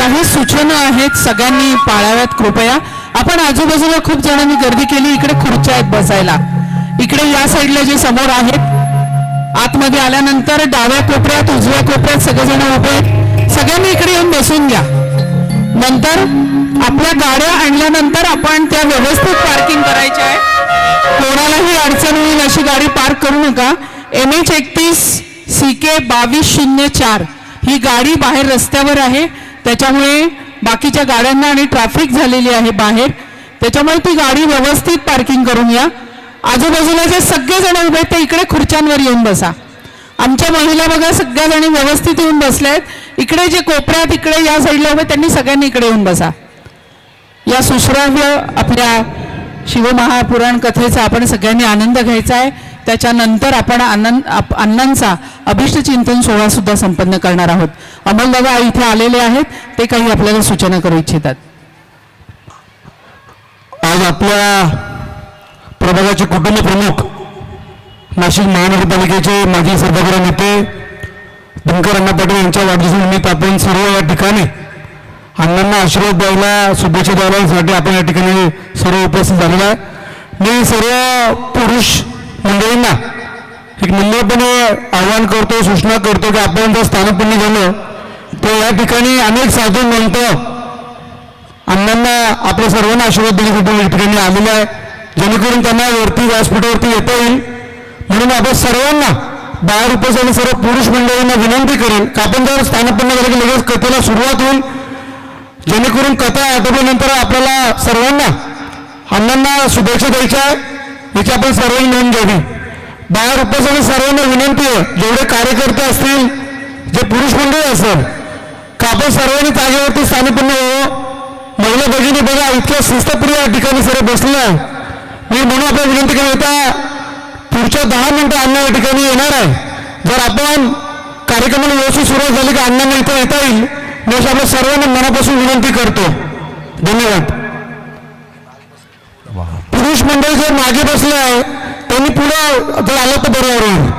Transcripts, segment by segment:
काही सूचना आहेत, सगळ्यांनी पाळाव्यात कृपया. आपण आजूबाजूला खूप जणांनी गर्दी केली. इकडे खुर्च्या आहेत बसायला. इकडे या साईडला जे समोर आहेत, आतमध्ये आल्यानंतर डाव्या कोपऱ्यात उजव्या कोपऱ्यात सगळेजण उभे आहेत. सगळ्यांनी इकडे येऊन बसून घ्या. नंतर आपल्या गाड्या आणल्यानंतर आपण त्या व्यवस्थित पार्किंग करायच्या आहे. कोणालाही अडचण होईल अशी गाडी पार्क करू नका. MH31 CK 2204 ही गाडी बाहेर रस्त्यावर आहे, त्याच्यामुळे बाकीच्या गाड्यांना आणि ट्रॅफिक झालेली आहे बाहेर, त्याच्यामुळे ती गाडी व्यवस्थित पार्किंग करून या. आजूबाजूला जे सगळेजण उभे आहेत ते इकडे खुर्च्यांवर येऊन बसा. आमच्या महिला बघा सगळ्या जणी व्यवस्थित येऊन बसल्या आहेत. इकडे जे कोपऱ्यात इकडे या साईडला उभे त्यांनी सगळ्यांनी इकडे येऊन बसा. या सुश्राव्य आपल्या शिवमहापुराण कथेचा आपण सगळ्यांनी आनंद घ्यायचा आहे. त्याच्यानंतर आपण अण्णांचा अभिष्ट चिंतन सोहळा सुद्धा संपन्न करणार आहोत. अमोलदादा इथे आलेले आहेत, ते काही आपल्याला सूचना करू इच्छितात. आज आपल्या प्रभागाचे कुटुंब प्रमुख नाशिक महानगरपालिकेचे माजी सभागृह नेते दिनकर अण्णा पाटील यांच्या वाढदिवसानिमित्त आपण सर्व या ठिकाणी अण्णांना आशीर्वाद द्यायला, शुभेच्छा द्यायला आपण या ठिकाणी सर्व उपस्थित झालेला आहे. मी सर्व पुरुष मंडळींना एक नम्रपणे आवाहन करतो, सूचना करतो की आपण जर स्थानकपणे झालो तर या ठिकाणी अनेक साधू म्हणतो अण्णांना आपल्या सर्वांना आशीर्वाद देण्यासाठी या ठिकाणी आलेलं आहे, जेणेकरून त्यांना वरती व्यासपीठावरती येता येईल. म्हणून आपण सर्वांना बाहेर उपस्थित सर्व पुरुष मंडळींना विनंती करेल की आपण जर स्थानकपणे झालं की लगेच कथेला सुरुवात होईल, जेणेकरून कथा आटोपल्यानंतर आपल्याला सर्वांना अण्णांना शुभेच्छा द्यायच्या आहे, याची आपण सर्वांनी नोंद घ्यावी. बाहेर उपस्थित सर्वांना विनंती आहे, जेवढे कार्यकर्ते असतील, जे पुरुष मंडळी असेल, का आपण सर्वांनी जागेवरती स्थानिकपणे यावं. महिला भगिनी बघा इतक्या शिस्तप्रिय या ठिकाणी सर्व बसले आहे. मी म्हणून आपल्याला विनंती केली होता, पुढच्या 10 मिनिटं अण्णा या ठिकाणी येणार आहे. जर आपण कार्यक्रमाला व्यवस्थित सुरुवात झाली की अण्णांना इथं येता येईल, मी अशा आपल्या सर्वांना मनापासून विनंती करतो. धन्यवाद. पुरुष मंडळी जे मागे बसले आहे त्यांनी पुढे जर आलं तर बरोबर होईल.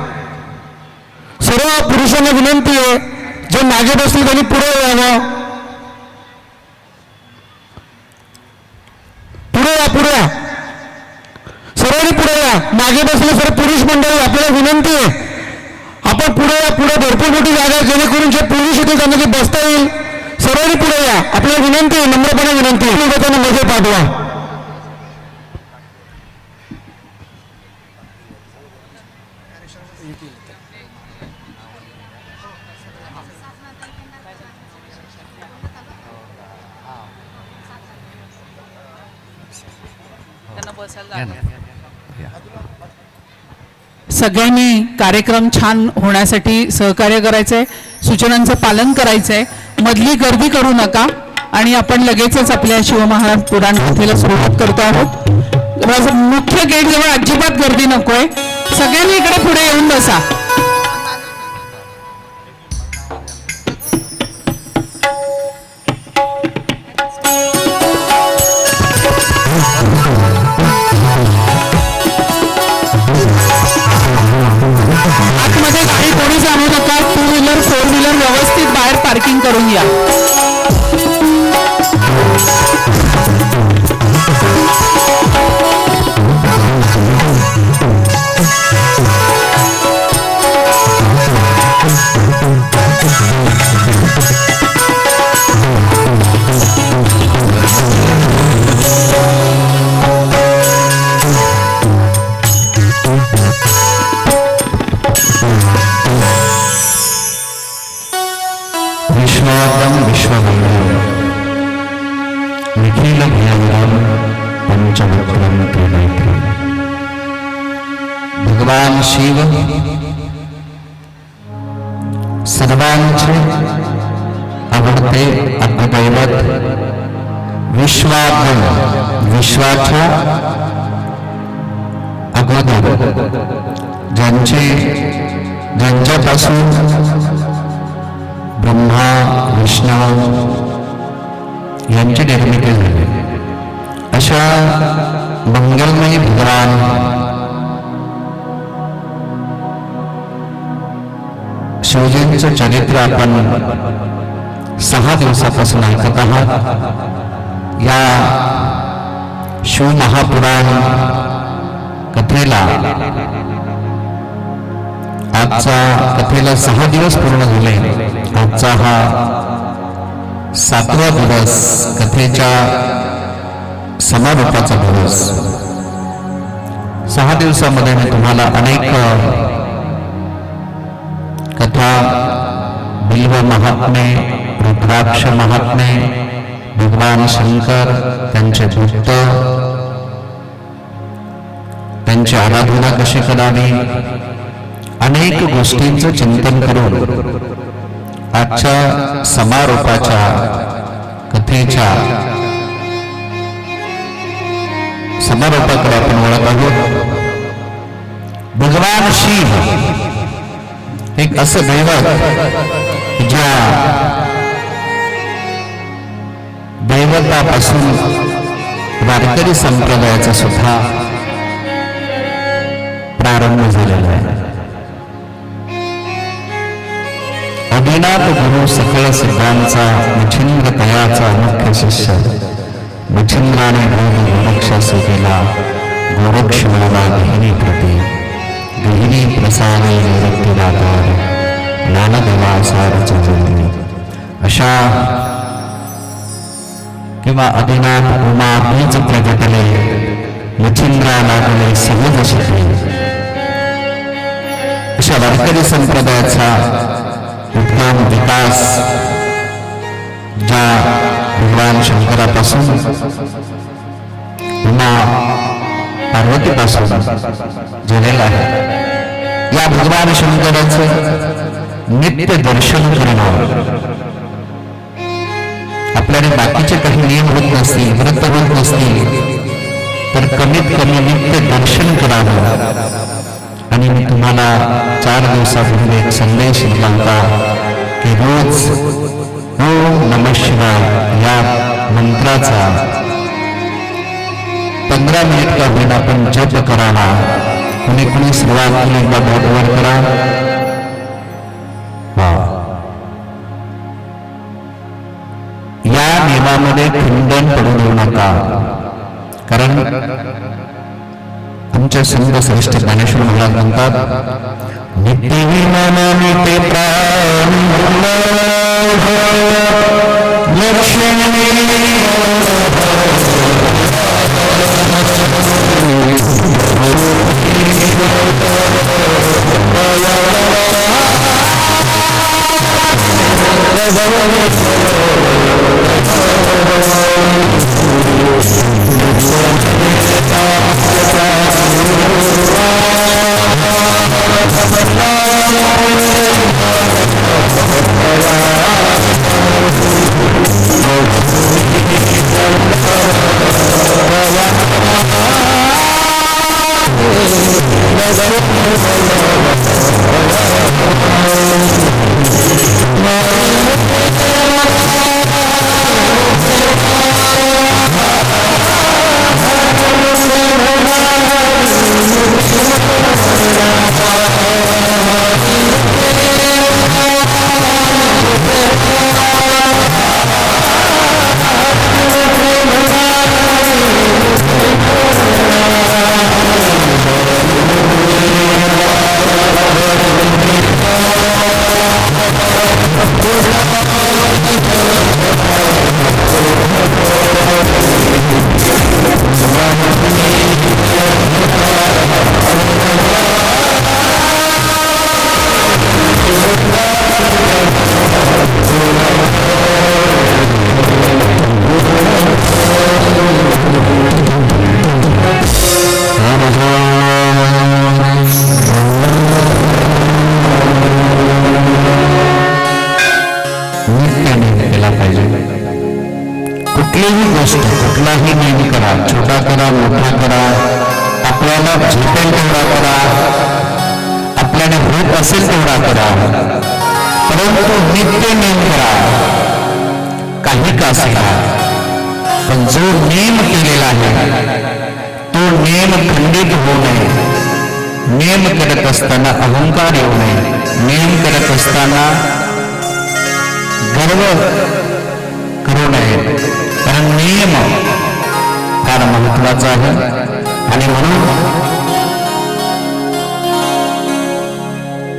सर्व पुरुषांना विनंती आहे, जे मागे बसले त्यांनी पुढे यावं. पुढे या सर्वांनी पुढे या. मागे बसले सर्व पुरुष मंडळी आपल्याला विनंती आहे, आपण पुढे या. पुढे भरपूर मोठी जागा आहे, जेणेकरून जे पुरुष होते त्यांना जे बसता येईल. सर्वांनी पुढे या. आपल्याला विनंती आहे, नम्रपणे विनंती आहे, त्यांना मध्ये पाठवा. सगळ्यांनी कार्यक्रम छान होण्यासाठी सहकार्य करायचंय, सूचनांचं पालन करायचंय, मधली गर्दी करू नका आणि आपण लगेचच आपल्या शिवमहापुराण कथेला सुरुवात करतो आहोत. मुख्य गेट जवळ अजिबात गर्दी नकोय. सगळ्यांनी इकडे पुढे येऊन बसा. आतमध्ये गाडी कोणीच आणू नका. 2 व्हीलर 4 व्हीलर व्यवस्थित बाहेर पार्किंग करून या. विश्वात्मं विश्वमंगलं निखिलभयंकरं पंचवक्त्रं त्रिनेत्रं. भगवान शिव सर्वांचे आवडते अग्निदैवत, विश्वात्मन विश्वाच्या अग्निदैवत, ज्यांच्यापासून ब्रह्मा विष्णू यांची निर्मिती झाली, अशा मंगलमयी भगवान शिवजींचं चरित्र आपण 6 दिवसापासून ऐकत आहात. या शिवमहापुराण कथेला कथेला 6 दिवस पूर्ण झाले. आजचा हा 7वा दिवस, कथेच्या समारोपाचा दिवस. 6 दिवसामध्ये मी तुम्हाला अनेक कथा, बिल्व महात्मे, रुद्राक्ष महात्मे, भगवान शंकर, त्यांचे भक्त, त्यांची आराधना कशी करावी, अनेक गोष्टींचं चिंतन करून आजच्या समारोपाच्या कथेच्या समारोपाकडे आपण वळत आहोत. भगवान शिव एक असं दैवत ज्या दैवतापासून वारकरी संप्रदायाचा सुद्धा प्रारंभ झालेला आहे. आदिनाथ गुरु सकळ सिद्धांचा मच्छिंद्र तयाचा मुख्य शिष्य, मच्छिंद्राने गोरक्षा केला गोरक्ष मला गहिनी प्रती, गहिनी प्रसारे निवृत्तीदातार ज्ञानदेवा सारच जगली. अशा किंवा आदिनाथ उमा बीज प्रगटले, मच्छिंद्रा लागले सहज शिकले. अशा वारकरी संप्रदायाचा उत्तम विकास ज्या भगवान शंकरापासून, उमा पार्वतीपासून झालेला आहे. या भगवान शंकराचं नित्य दर्शन करणं, आपल्याने बाकीचे काही नियम होत नसतील, व्रत होत नसतील, तर कमीत कमी नित्य दर्शन करावं. आणि मी तुम्हाला 4 दिवसापूर्वी एक संदेश दिला होता की रोज ओम नमः शिवाय या मंत्राचा 15 मिनिट का होईना आपण जप करावा. कुणी कुणी सुरुवात केली, एकदा बोटवर करा. या नियमामध्ये खंडन पडू देऊ नका, कारण आमच्या संत श्रेष्ठ ज्ञानेश्वर महाराज म्हणतात, नित्य विमानाने ते प्राण कुठलीही गोष्ट, कुठलाही नियम करा, छोटा करा, मोठा करा, आपल्याला झेपेल तेवढा करा, आपल्याला होत असेल तेवढा करा, परंतु नित्य नियम करा. काही का असेना, पण जो नियम केलेला आहे तो नियम खंडित होऊ नये. नियम करत असताना अहंकार येऊ नये. नियम करत असताना गर्व करू नये, कारण नियम फार महत्वाचा आहे. आणि म्हणून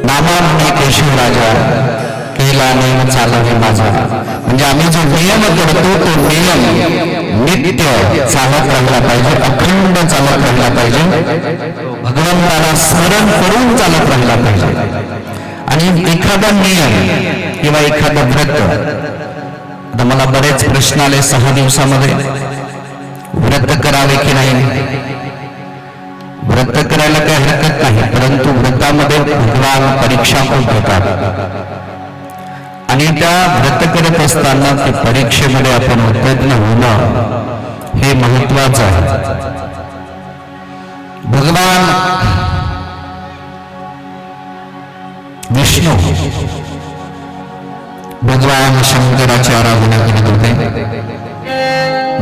नामा म्हणे केशव राजा, केला नियम चालवे माझा. म्हणजे आम्ही जो नियम करतो तो नियम नित्य चालत राहिला पाहिजे, अखंड चालत राहिला पाहिजे, भगवंताला स्मरण करून चालत राहिला पाहिजे. आणि एखादा नियम किंवा एखादं व्रत, आता मला बरेच प्रश्न आले 6 दिवसामध्ये व्रत करावे की नाही. व्रत करायला काही हरकत नाही, परंतु व्रतामध्ये भगवान परीक्षा खूप घेतात आणि त्या व्रत करत असताना ते परीक्षेमध्ये आपण उत्तीर्ण होणं हे महत्वाचं आहे. भगवान विष्णू भगवान शंकराची आराधना करत होते,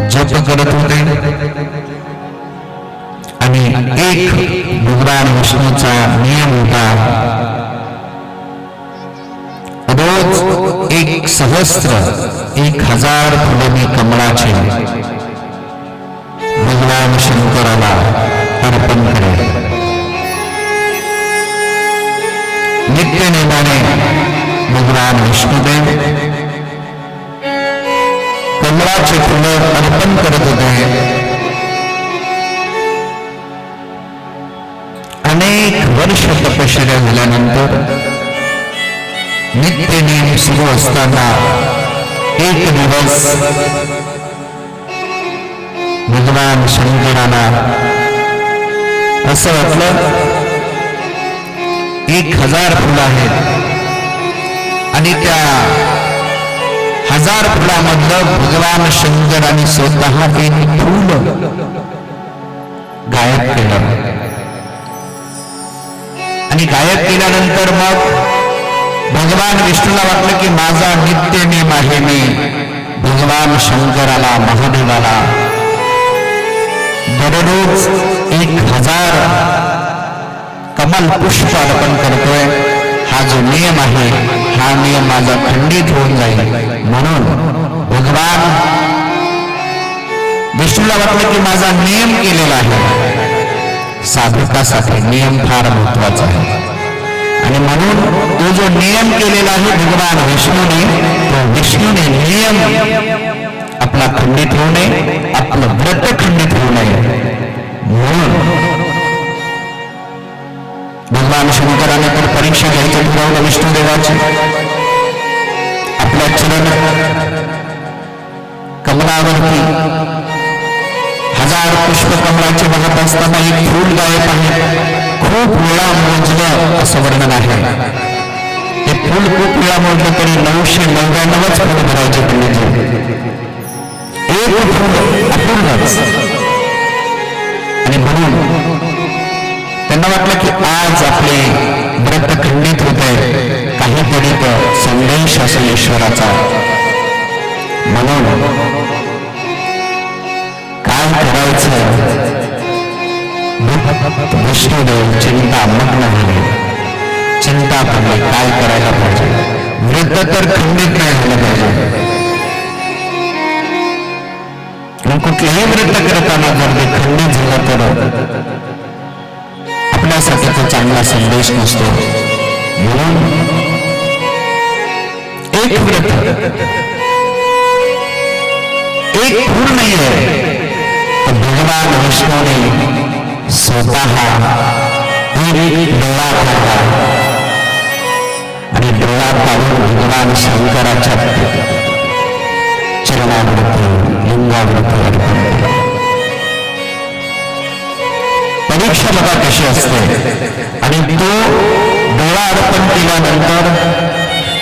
जप करत होते आणि एक भगवान विष्णूचा नियम होता, रोज 1000 फुले कमळाचे भगवान शंकराला अर्पण करे. नित्य नेमाने भगवान विष्णुदेव कमळाचे फुलं अर्पण करत होते. अनेक वर्ष तपश्चर्या झाल्यानंतर नित्य नियम सुरू असताना एक दिवस भगवान शंकराला असं वाटलं 1000 फुलं आहेत आणि त्या 1000 फुलामधलं भगवान शंकराने स्वतः एक फूल गायब केलं. आणि गायब केल्यानंतर मग भगवान विष्णूला वाटलं की माझा नित्य नियम आहे, मी भगवान शंकराला महादेवाला दररोज 1000 कमल पुष्प अर्पण करतोय. हा जो नियम आहे हा नियम माझा खंडित होऊन जाईल. म्हणून भगवान विष्णूला वाटलं की माझा नियम केलेला आहे. साधकासाठी नियम फार महत्वाचा आहे आणि म्हणून तो जो नियम केलेला आहे भगवान विष्णूने, तो विष्णूने नियम आपला खंडित होऊ नये, आपलं व्रत खंडित होऊ नये म्हणून भगवान शंकराने तर परीक्षा घ्यायचं ठरवलं विष्णुदेवाची. आपल्या चरण कमलावरती 1000 पुष्प कमळाचे बघत असताना एक फूल गायब आहे. खूप वेळा मोजलं असं वर्णन आहे. ते फूल खूप वेळा मोजलं तरी 999च फूल भरायचे म्हणजे एक फूल अपूर्णच. आणि म्हणून त्यांना वाटलं की आज आपले व्रत खंडित होत आहे, काहीतरी संदेश असेल ईश्वराचा. म्हणून काय करायचं विष्णुदेव चिंतामग्न झाले, चिंता पडली काय करायला पाहिजे. व्रत तर खंडित नाही झालं पाहिजे. कुठलंही व्रत करताना जर ते खंडित झालं तर आपल्यासाठी तो चांगला संदेश नसतो. म्हणून एक व्रत, एक फूल नाही आहे, तर भगवान विष्णूने स्वतः एक डोळा काढला आणि डोळा काढून भगवान शंकराच्या चरणावरती लिंगावरती अर्पण केला. परीक्षा बघा कशी असते. आणि तो डोळा अर्पण केल्यानंतर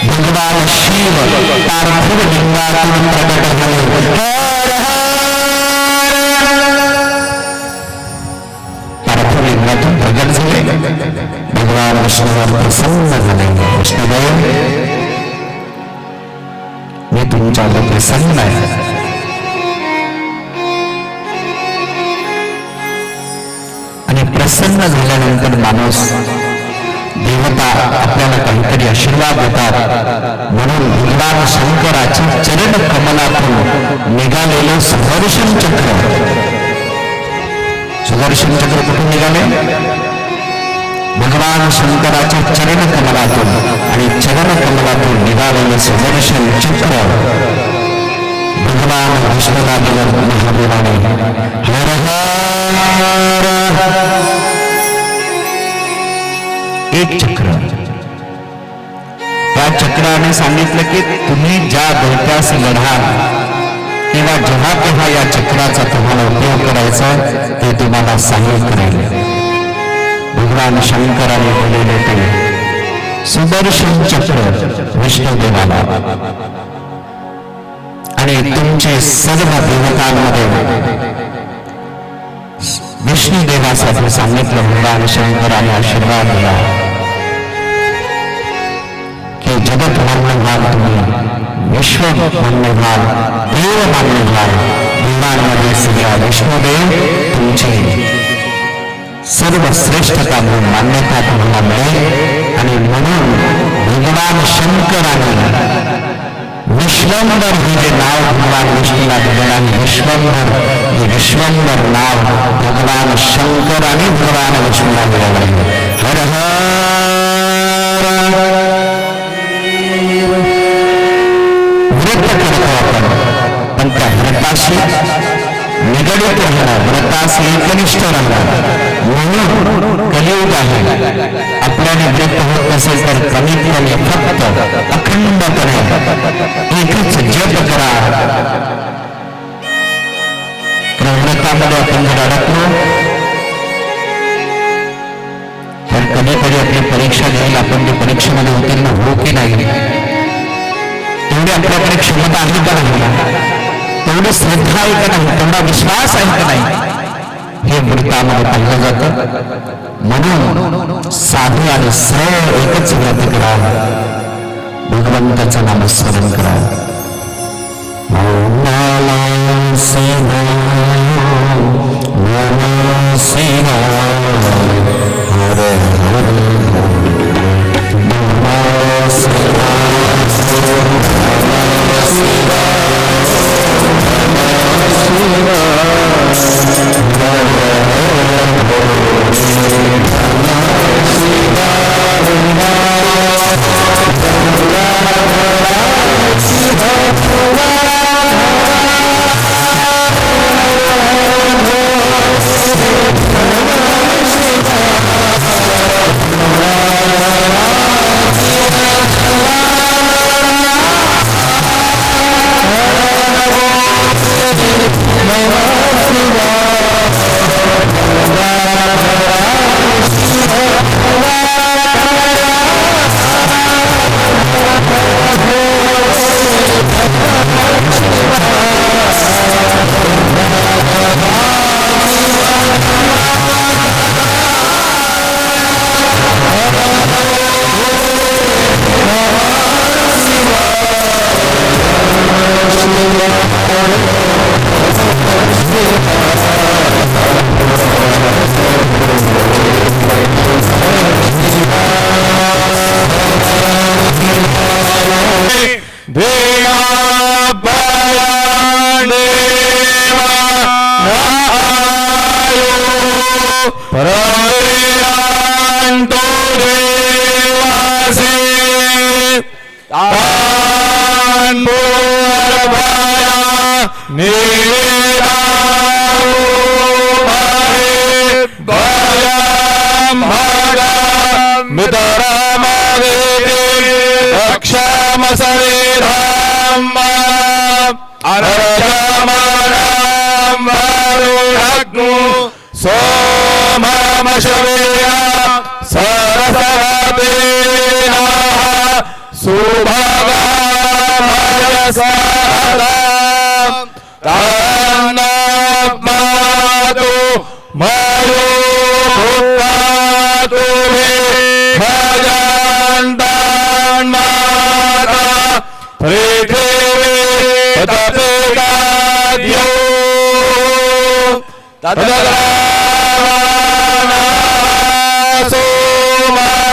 भगवान शिव पार्थिव लिंगातून प्रकट झाले. पार्थिव लिंगातून प्रकट झाले. भगवान विष्णूवर प्रसन्न झाले. विष्णुदेव मी तुमच्यावर प्रसन्न आहे. आणि प्रसन्न झाल्यानंतर माणूस देवता आपल्याला काहीतरी आशीर्वाद देतात म्हणून भगवान शंकराच्या चरण कमलातून निघालेलं सुदर्शन चक्र कुठून निघाले भगवान शंकराच्या चरण कमलातून आणि चरण कमलातून निघालेलं सुदर्शन चक्र भगवान विष्णूला दिलं महादेवाने हर हर एक चक्र त्या चक्राने सांगितलं की तुम्ही ज्या दैत्यास लढाल किंवा जेव्हा केव्हा या चक्राचा तुम्हाला उपयोग करायचा ते तुम्हाला सहाय्य करेल भगवान शंकराने दिलेले ते सुदर्शन चक्र विष्णुदेवाला आणि तुमचे सर्व देवतांमध्ये विष्णुदेवासाठी सांगितलं भगवान शंकराने आशीर्वाद दिला की जगत मान्यवान तुम्ही विश्व मान्यवान देव मान्यवान देवांमध्ये सगळ्या विष्णुदेव तुमची सर्वश्रेष्ठता म्हणून मान्यता तुम्हाला मिळेल आणि म्हणून भगवान शंकराने विश्वंभर हे जे नाव भगवान विष्णूला दिलेलं आहे विश्वंभर हे विश्वंभर नाव भगवान शंकराने भगवान विष्णूला दिलेलं आहे हर हर व्रत करतो आपण पण त्या व्रताशी निगडित राहणं व्रताशी एकनिष्ठ राहणं म्हणून कलियुग आहे आपल्याने व्रत होत असेल तर कमीत कमी फक्त अखंडपणे एकच जप करा व्रतामध्ये आपण जर अडकलो तर कधीतरी आपली परीक्षा घेईल आपण ती परीक्षेमध्ये उत्तीर्ण हो की नाही तेवढी आपल्याकडे क्षमता आहे का नाही तेवढी श्रद्धा आहे का नाही तेवढा विश्वास आहे का नाही हे व्रतामध्ये पाहिलं जातं म्हणून साधू आणि सरळ एकच व्रत करा भगवंताचं नामस्मरण करा ओम नमः शिवाय नमः शिवाय हर हर नमः शिवाय नमः शिवाय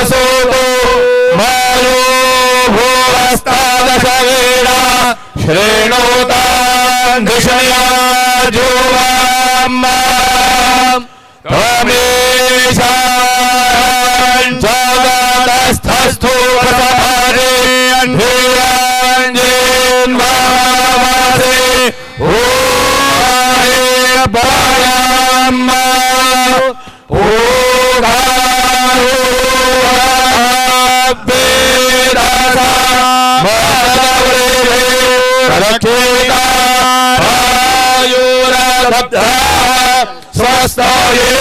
Soto श्रेणोतां धृषया जुवाम्मा कमेशां जगतस्थस्थो प्रभारे अंधेरांजेन्वामासे ओ हे बायाम्मा ओ गायो वेदासा मातवरे रक्षेता आयुराब्धा स्वस्ताये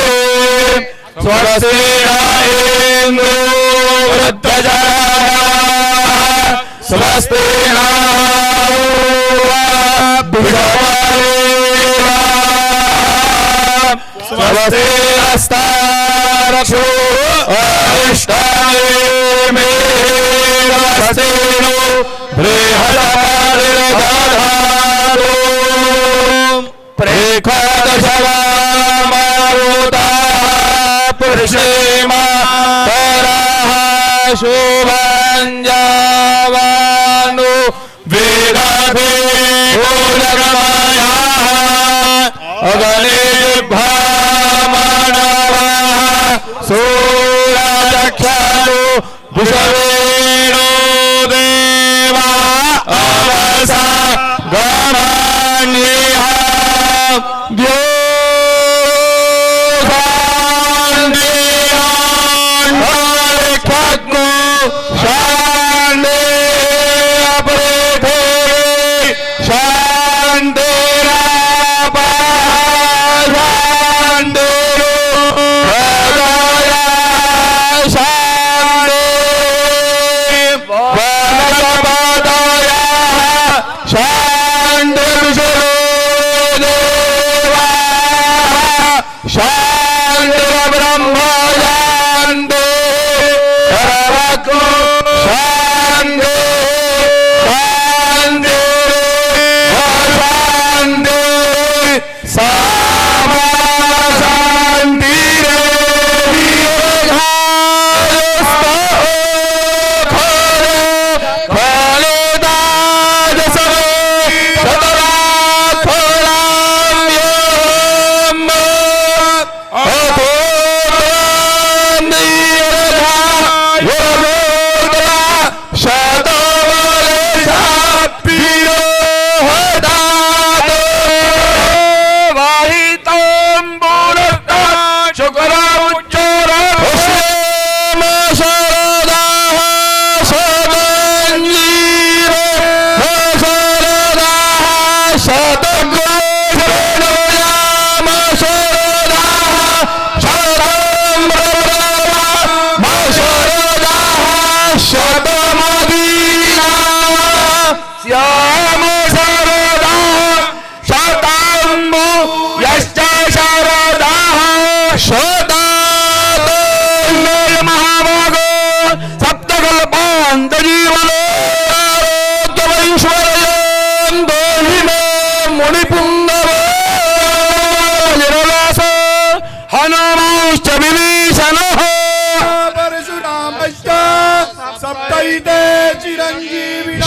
स्वस्तेनायेन्द्रो वृद्धजनः स्वस्तेना स्वस्ते अस्तारक्षो अरिष्टाये मे स्वस्तेनो बृहदारिर्दधातु प्रेखदशवामारुता पुरुषेमा तराः शोभाञ्जावानु वेदाभे गोलगमायाः अगले भामानवाः सूरचक्षालु विषवेणो देवा अवसा गमान्येह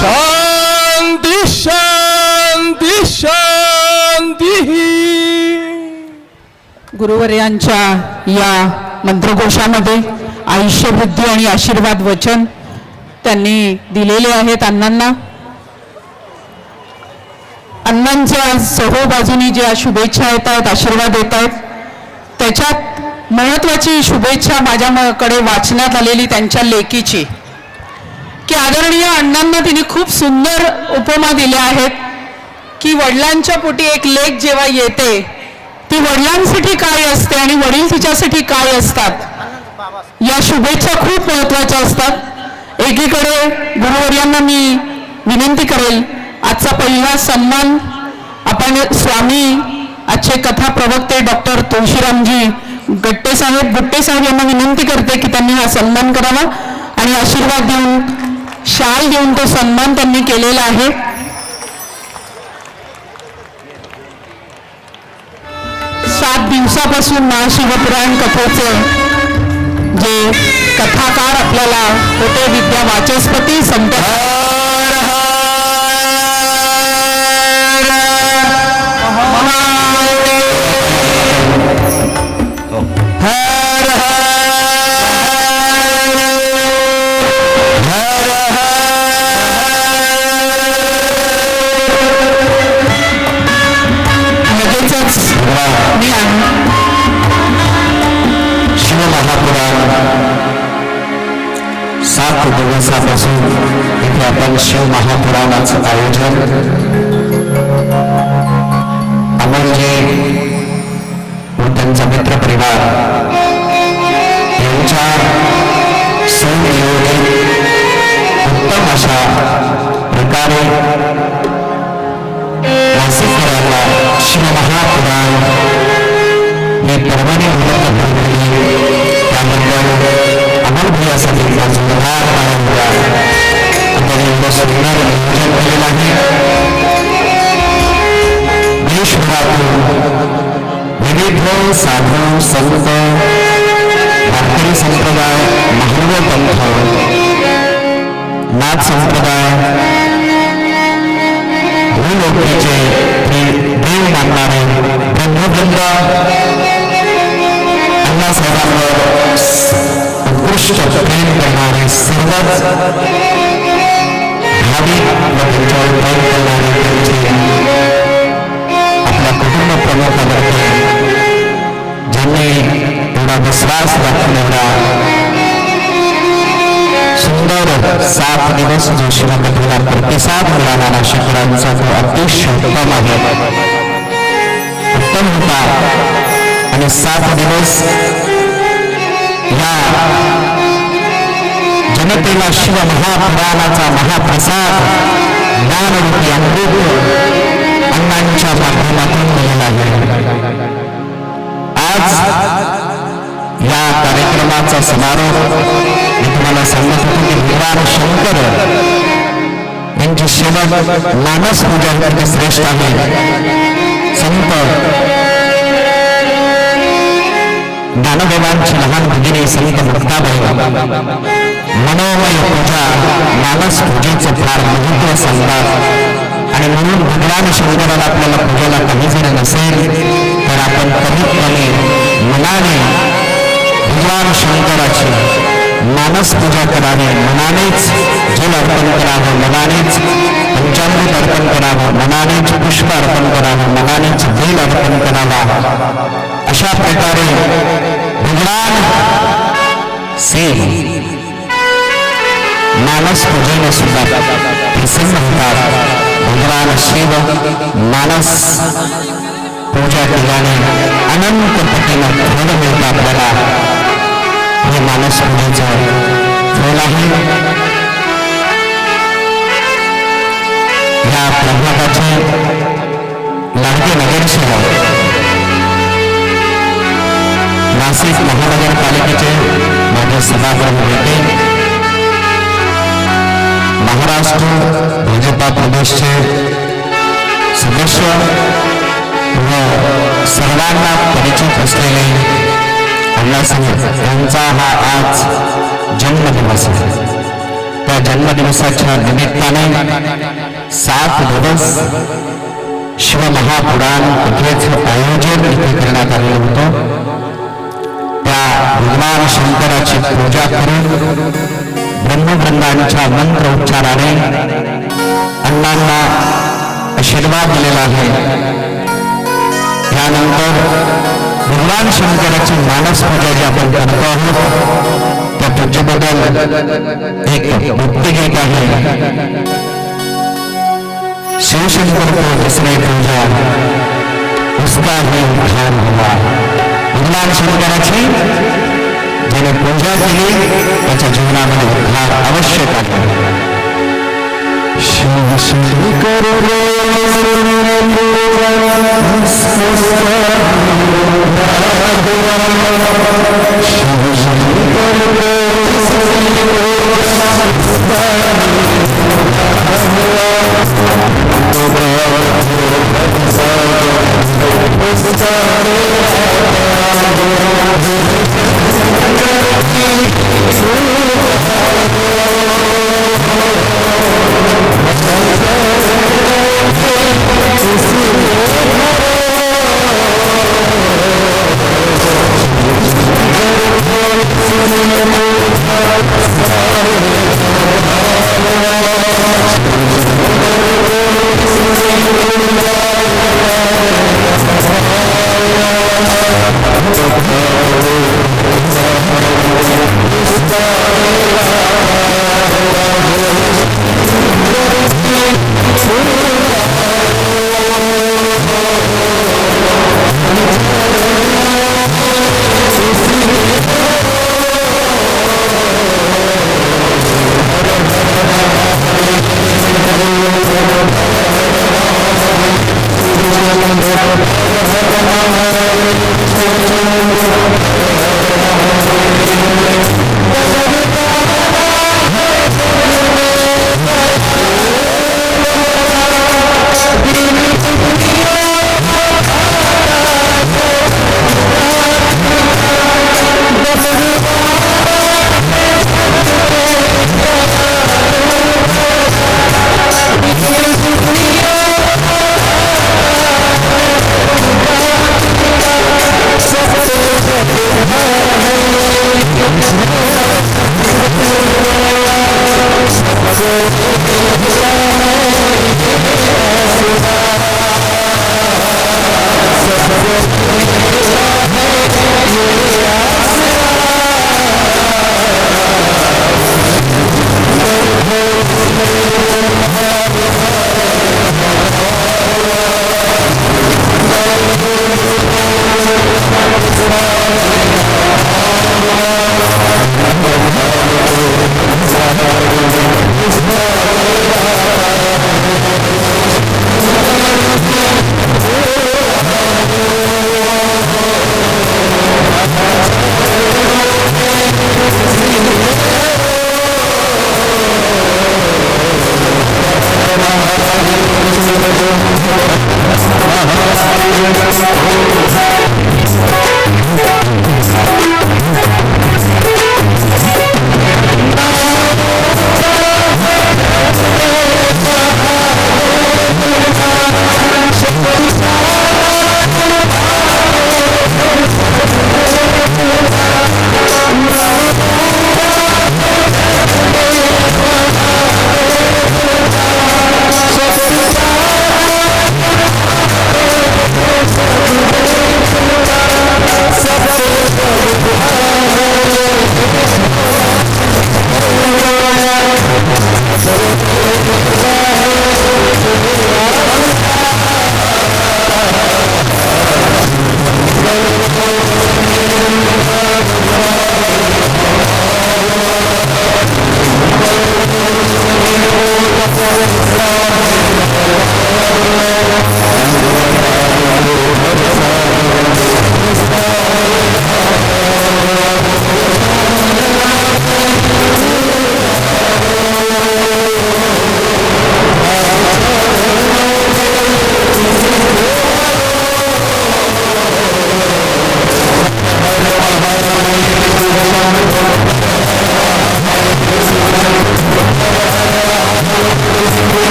शांति शांति शांति. गुरुवर्यांच्या या मंत्रघोषामध्ये आयुष्यवृद्धी आणि आशीर्वाद वचन त्यांनी दिलेले आहेत अण्णांना. अण्णांच्या सहोबाजूनी ज्या शुभेच्छा येत आहेत, आशीर्वाद येत आहेत, त्याच्यात महत्वाची शुभेच्छा माझ्याकडे वाचण्यात आलेली त्यांच्या लेकीची, की आदरणीय अण्णांना तिने खूप सुंदर उपमा दिल्या आहेत की वडिलांच्या पोटी एक लेक जेव्हा येते ती वडिलांसाठी काय असते आणि वडील तिच्यासाठी काय असतात, या शुभेच्छा खूप महत्वाच्या असतात. एकीकडे गुरुवर्यांना मी विनंती करेल, आजचा पहिला सन्मान आपण स्वामी आजचे कथा प्रवक्ते डॉक्टर तुळशीरामजी गुट्टे साहेब यांना विनंती करते की त्यांनी हा सन्मान करावा आणि आशीर्वाद देऊन शाल देऊन तो सन्मान त्यांनी केलेला आहे. 7 दिवसापासून महाशिवपुराण कथेचे जे कथाकार आपल्याला होते विद्या वाचस्पती संत भगवान शिव महापुराणाचं आयोजन अमोलजी व त्यांचा मित्रपरिवार यांच्या सुनियोजित उत्तम अशा प्रकारे नाशिककरांना शिवमहापुराण हे पर्वणी मुहूर्त घडवली त्याबद्दल अमोल भैयासाठी जोरदार टाळ्या आपण एवढं सुंदर नियोजन केलेलं आहे. देशभरातून विविध साधू संत वारकरी संप्रदाय महानव पंथ नाथ संप्रदाय भूलोकीचे देव मानणारे ब्रह्मवृंद अण्णासाहेबांवर उत्कृष्ट प्रेम करणारे सर्वच भाविक व त्यांच्यावर प्रेम करणारे त्यांचे आपल्या कुटुंब प्रमुखावरती ज्यांनी एवढा विश्वास दाखवलेला सुंदर 7 दिवस जो शिवकथेला प्रतिसाद मिळाला नाशिककरांचा तो अतिशय उत्तम आहे, उत्तम होता. आणि 7 दिवस या जनतेला शिव महापुराणाचा महाप्रसाद ज्ञानरूपी अमृत अण्णांच्या माध्यमातून मिळाला आहे. आज या कार्यक्रमाचा समारोप मी तुम्हाला सांगत होतो की भगवान शंकर यांची सेवा मानस पूजा श्रेष्ठ आहे. संत ज्ञानदेवांची लहान भगिनी संत मुक्ताबाई मनोमय पूजा मानस पूजेचं फार महत्व सांगतात. आणि म्हणून भगवान शंकराला आपल्याला पूजेला काही जरी नसेल तर आपण कमीत कमी मनाने भगवान शंकराची मानस पूजा करावी, मनानेच जल अर्पण करावं, मनानेच पंचामृत अर्पण करावं, मनानेच पुष्प अर्पण करावं, मनानेच बेल अर्पण करावा. अशा प्रकारे भगवान शिव मानस पूजेने सुद्धा प्रसन्न होतात. भगवान शिव मानस पूजा केल्याने अनंत पटीनं फळ मिळतं आपल्याला. हे मानस पूजेचं फळ आहे. या प्रभागाचे लाडके नगरसेवक नाशिक महानगरपालिकेचे माझे सभागृह नेते, महाराष्ट्र भाजपा प्रदेशचे सदस्य व सर्वांना परिचित असलेले अण्णासाहेब यांचा हा आज जन्मदिवस आहे. त्या जन्मदिवसाच्या निमित्ताने 7 दिवस शिवमहापुराण कथेचं आयोजन इथे करण्यात आलेलं होतं. त्या भगवान शंकराची पूजा करून ब्रह्मवृंदांच्या मंत्र उच्चाराने अण्णांना आशीर्वाद दिलेला आहे. त्यानंतर भगवान शंकराची मानस पूजा जी आपण करतो आहोत त्या पूजेबद्दल एक भक्तिगीत आहे. शिवशंकर को जिसने पूजा उसका ही उद्धार हुआ. भगवान शंकराची जिने पूजा केली त्याच्या जीवनामध्ये उद्धार आवश्यक आहे. शिव शंकर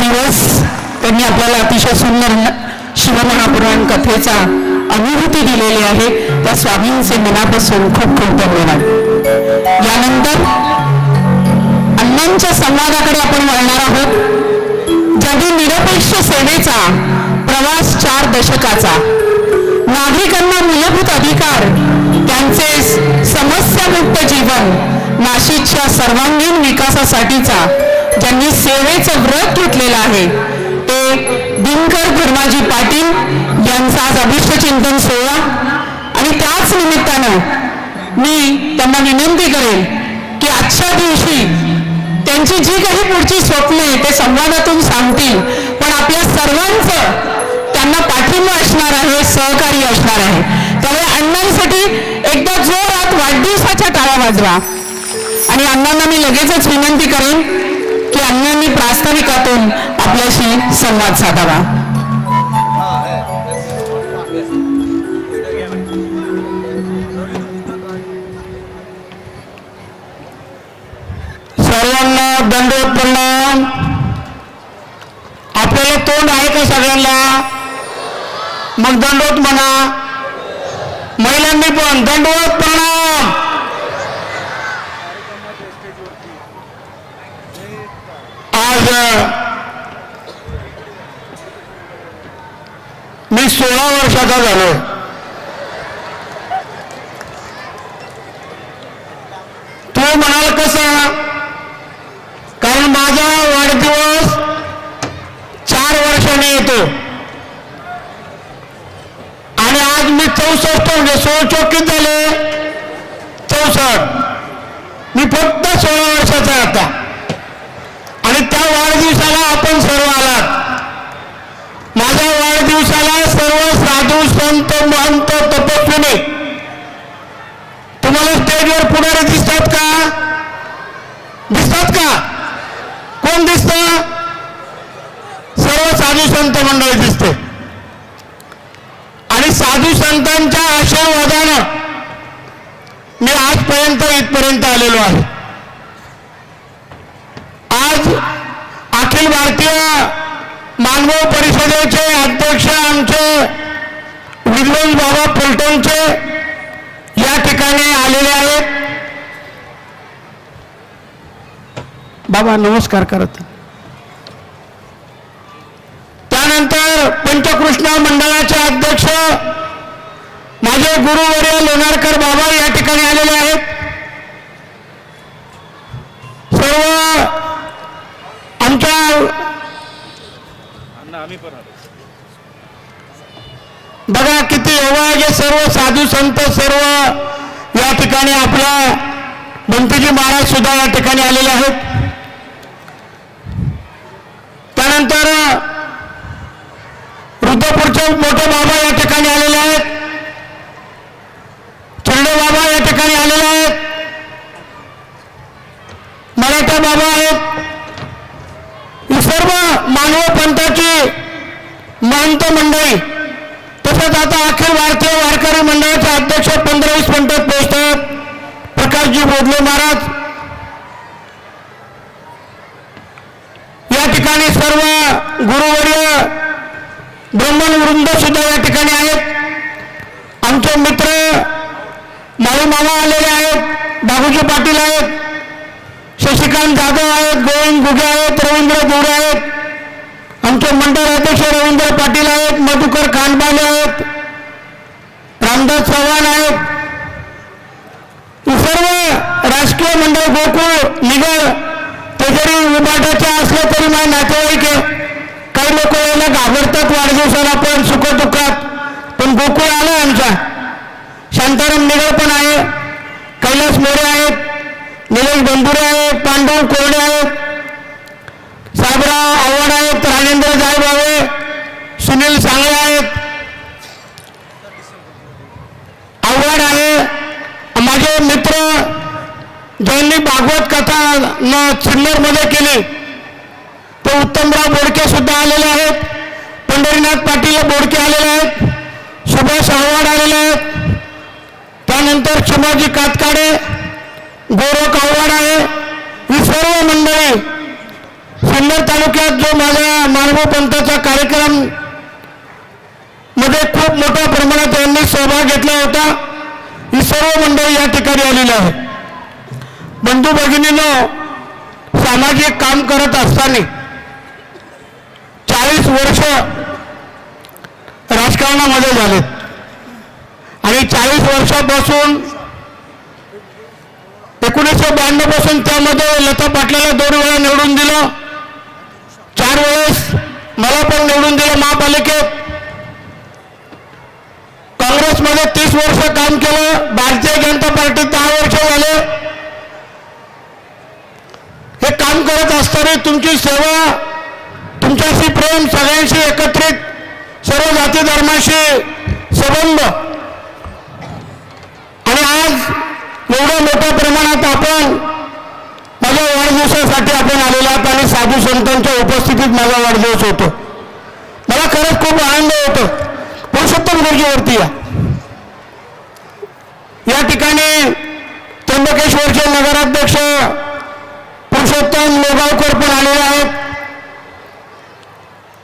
दिवस त्यांनी आपल्याला अतिशय सुंदर शिवमहापुराण कथेचा अनुभूती दिलेली आहे. त्या स्वामींचे मनापासून खूप खूप धन्यवाद. यानंतर अण्णांच्या संवादाकडे आपण वळणार आहोत. ज्यांनी निरपेक्ष सेवेचा प्रवास 4 दशकाचा, नागरिकांना मूलभूत अधिकार, त्यांचे समस्यामुक्त जीवन, नाशिकच्या सर्वांगीण विकासासाठीचा ज्यांनी सेवेचं व्रत घेतलेलं आहे ते दिनकर धर्माजी पाटील यांचा आज अभिष्टचिंतन सोहळा. आणि त्याच निमित्तानं मी त्यांना विनंती करेन की आजच्या दिवशी त्यांची जी काही पुढची स्वप्न आहे ते संवादातून सांगतील, पण आपल्या सर्वांचं त्यांना पाठिंबा असणार आहे, सहकार्य असणार आहे. त्यामुळे अण्णांसाठी एकदा जोरात वाढदिवसाच्या टाळ्या वाजवा. आणि अण्णांना मी लगेचच विनंती करेन की अण्णांनी प्रास्ताविकातून आपल्याशी संवाद साधावा. सर्वांना दंडवत प्रणाम. आपल्याला तोंड आहे का सगळ्यांना? मग दंडवत म्हणा. महिलांनी पण दंडवत प्रणाम. आज मी 16 वर्षाचा झालो. तू म्हणाल कसं? कारण माझा वाढदिवस 4 वर्षाने येतो आणि आज मी 64 म्हणजे 16 चौकीत झाले 64. मी फक्त 16 वर्षाचा आहे आता. आणि त्या वाढदिवसाला आपण सर्व आलात. माझ्या वाढदिवसाला सर्व साधू संत महंत तपस्विनी तुम्हाला स्टेजवर पुढारी दिसतात का? दिसतात का? कोण दिसत? सर्व साधू संत मंडळी दिसते. आणि साधू संतांच्या आशीर्वादानं मी आजपर्यंत इथपर्यंत आलेलो आहे. आज अखिल भारतीय मानव परिषदेचे अध्यक्ष आमचे विद्वान बाबा फलटणचे या ठिकाणी आलेले आहेत. बाबा नमस्कार करत. त्यानंतर पंचकृष्ण मंडळाचे अध्यक्ष माझे गुरुवर्य लोणारकर बाबा या ठिकाणी आलेले आहेत. सर्व आमच्या बघा किती योगाचे सर्व साधू संत सर्व या ठिकाणी आपल्या बंतीजी महाराज सुद्धा या ठिकाणी आलेले आहेत. त्यानंतर रुद्रपूरचे मोठे बाबा या ठिकाणी आलेले आहेत. चंडे बाबा या ठिकाणी आलेले आहेत. मराठा बाबा आहेत. ही सर्व मानव पंथाची महंत मंडळी, तसंच आता अखिल भारतीय वारकरी मंडळाचे अध्यक्ष 15-20 मिनिटात पोहोचतात प्रकाशजी बोधले महाराज. या ठिकाणी सर्व गुरुवर्य ब्राह्मण वृंद सुद्धा या ठिकाणी आहेत. आमचे मित्र माळी मामा आलेले आहेत. बाबूजी पाटील आहेत. शशिकांत जाधव आहेत. गोविंद घुगे आहेत. रवींद्र गोरे आहेत. आमचे मंडळ अध्यक्ष रवींद्र पाटील आहेत. मधुकर कानबाले आहेत. रामदास चव्हाण आहेत. सर्व राजकीय मंडळ गोकुळ निगड ते जरी उभाटाचे असले तरी माझे नातेवाईक आहे. काही लोक यायला घाबरतात वाढदिवसाला, पण सुखदुःखात. पण गोकुळ आलं आमचा. शांताराम निगड पण आहे. कैलास मोरे आहेत. निलेश बंधुरे आहेत. पांडव कोरडे आहेत. साहेबराव आव्हाड आहेत. राजेंद्र जायभावे, सुनील सांगळे आहेत. आव्हाड आहे. माझे मित्र ज्यांनी भागवत कथा सिन्नरमध्ये केली ते उत्तमराव बोडके सुद्धा आलेले आहेत. पंढरीनाथ पाटील बोडके आलेले आहेत. सुभाष आव्हाड आलेले आहेत. त्यानंतर शिवाजी कातकाडे, गौरव आव्हाड आहे. ही सर्व मंडळी जुन्नर तालुक्यात जो माझ्या मानव पंथाचा कार्यक्रम मध्ये खूप मोठ्या प्रमाणात यांनी सहभाग घेतला होता. ही सर्व मंडळी या ठिकाणी आलेली आहे. बंधू भगिनींनो, सामाजिक काम करत असताना 40 वर्ष राजकारणामध्ये झालेत आणि 40 वर्षापासून 1992 पासून त्यामध्ये लता पाटलाला 2 वेळा निवडून दिलं, 4 वेळेस मला पण निवडून दिलं महापालिकेत. काँग्रेसमध्ये 30 वर्ष काम केलं, भारतीय जनता पार्टीत 10 वर्ष झाले. हे काम करत असताना तुमची सेवा, तुमच्याशी प्रेम, सगळ्यांशी एकत्रित, सर्व जाती धर्माशी संबंध, आणि आज एवढ्या मोठ्या प्रमाणात आपण माझ्या वाढदिवसासाठी आपण आलेला आहात आणि साधू संतांच्या उपस्थितीत माझा वाढदिवस होतो. मला खरंच खूप आनंद होतो. पुरुषोत्तम गुरुजीवरती या ठिकाणी त्र्यंबकेश्वरचे नगराध्यक्ष पुरुषोत्तम लोगावकर पण आलेले आहेत.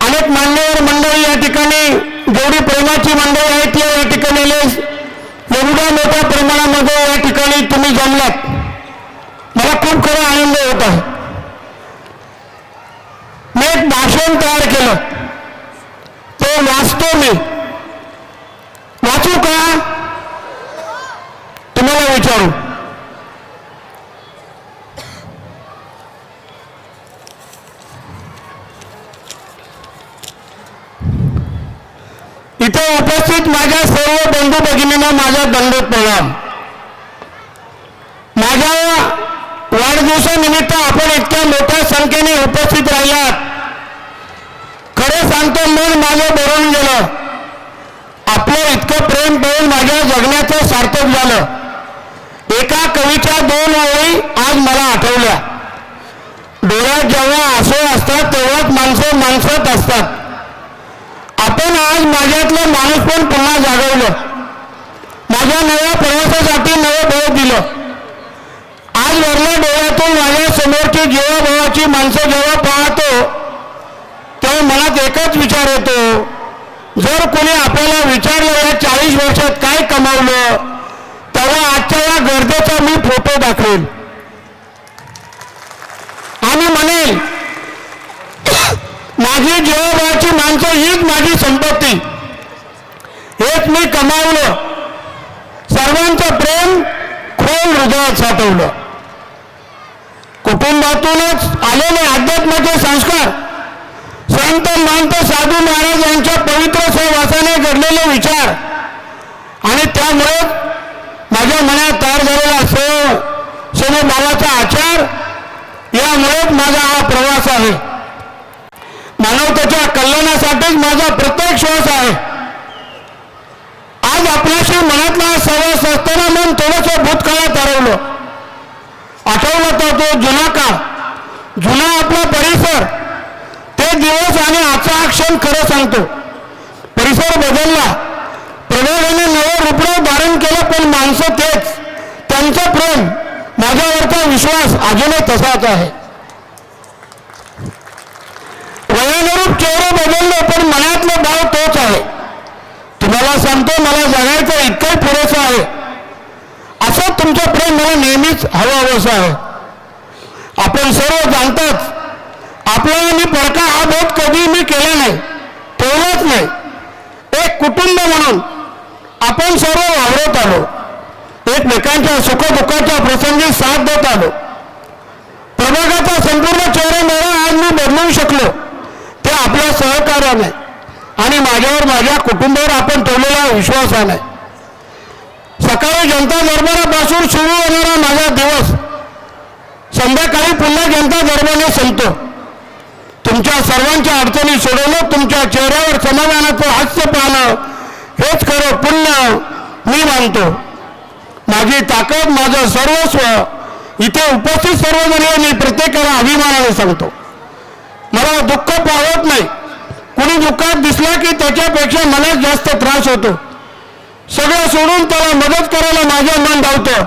अनेक मान्यवर मंडळी या ठिकाणी, जेवढी प्रेमाची मंडळी आहेत ती या ठिकाणी एवढ्या मोठ्या प्रमाणामध्ये या ठिकाणी तुम्ही जमलात. मला खूप खरा आनंद होत आहे. मी एक भाषण तयार केलं, ते वाचतो मी. वाचू का तुम्हाला विचारू? इथे उपस्थित माझ्या सर्व बंधू भगिनींना माझा दंडवत प्रणाम. माझ्या वाढदिवसानिमित्त आपण इतक्या मोठ्या संख्येने उपस्थित राहिलात. खरं सांगतो, मन माझं भरून गेलं. आपलं इतकं प्रेम पाहून माझ्या जगण्याचं सार्थक झालं. एका कवीच्या 2 ओळी आज मला आठवल्या. डोळ्यात जेव्हा आसू असतात तेव्हाच माणसं माणसात असतात. आपण आज माझ्यातलं माणूस पण पुन्हा जागवलं. माझ्या नव्या प्रवासासाठी नवं बळ दिलं. आज वरल्या डोळ्यातून माझ्या समोरची जीवाभावाची माणसं जेव्हा पाहतो तेव्हा मनात एकच विचार येतो, जर कोणी आपल्याला विचारलं या 40 वर्षात काय कमावलं, तेव्हा आजच्या या गरजेचा मी फोटो दाखवेल आणि म्हणेल, माझी जीवाभावाची माणसं हीच माझी संपत्ती, हेच मी कमावलं. सर्वांचं प्रेम खोल हृदयात साठवलं. कुटुंबातूनच आलेले अध्यात्माचे संस्कार, संत महंत साधू महाराज यांच्या पवित्र सहवासाने घडलेले विचार आणि त्यामुळे माझ्या मनात तयार झालेला समभावाचा आचार, यामुळेच माझा हा प्रवास आहे. मानवतेच्या कल्याणासाठीच माझा प्रत्येक श्वास आहे. आज आपल्याशी मनातला सहवास असताना मन थोडंसं भूतकाळात हरवलं. आठवलं तर तो जुना काळ, जुना आपला परिसर, ते दिवस आणि आजचा हा क्षण खरं सांगतो. परिसर बदलला, प्रबोधाने नवं रूप धारण केलं, पण माणसं तेच. त्यांचं प्रेम, माझ्यावरचा विश्वास अजूनही तसाच आहे. वयानुरूप चेहरे बदलले, पण मनातलं भाव तोच आहे. तुम्हाला सांगतो, मला जगायचं इतकं पुरेसं आहे. असं तुमचं प्रेम मला नेहमीच हवं आहे. आपण सर्व जाणतात, आपल्याला मी परका हा बोध कधी मी केला नाही, ठेवलाच नाही. एक कुटुंब म्हणून आपण सर्व वावरत आलो. एकमेकांच्या सुखदुःखाच्या प्रसंगी साथ देत आलो. प्रभागाचा संपूर्ण चेहरा आज मी बदलवू शकलो, ते आपल्या सहकार्याने आणि माझ्यावर, माझ्या कुटुंबावर आपण ठेवलेल्या विश्वासाने. सकाळी जनता दरबारापासून सुरू होणारा माझा दिवस संध्याकाळी पुन्हा जनता दरबाराने संपतो. तुमच्या सर्वांच्या अडचणी सोडवणं, तुमच्या चेहऱ्यावर समाधानाचं हास्य पाहणं, हेच खरं पुण्य मी मानतो. माझी ताकद, माझं सर्वस्व इथे उपस्थित सर्वजण मी प्रत्येकाला अभिमानाने सांगतो. मला दुःख पावत नाही. कुणी दुःखात दिसला की त्याच्यापेक्षा मला जास्त त्रास होतो. सगळं सोडून त्याला मदत करायला माझं मन धावतं,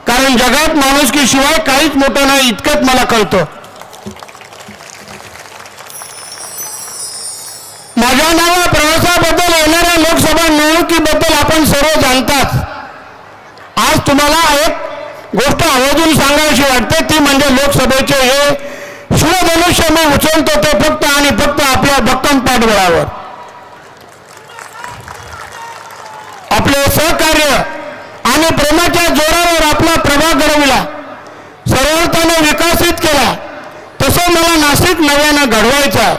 कारण जगात माणुसकीशिवाय काहीच मोठं नाही इतकंच मला कळतं. या नव्या प्रवासाबद्दल येणाऱ्या लोकसभा निवडणुकीबद्दल आपण सर्व जाणताच. आज तुम्हाला एक गोष्ट आवर्जून सांगायची वाटते, ती म्हणजे लोकसभेचे हे शिवधनुष्य मी उचलतो ते फक्त आणि फक्त आपल्या भक्कम पाठबळावर. आपले सहकार्य आणि प्रेमाच्या जोरावर आपला प्रभाग घडविला, सर्वार्थाने विकसित केला. तसं मला नाशिक नव्यानं घडवायचं.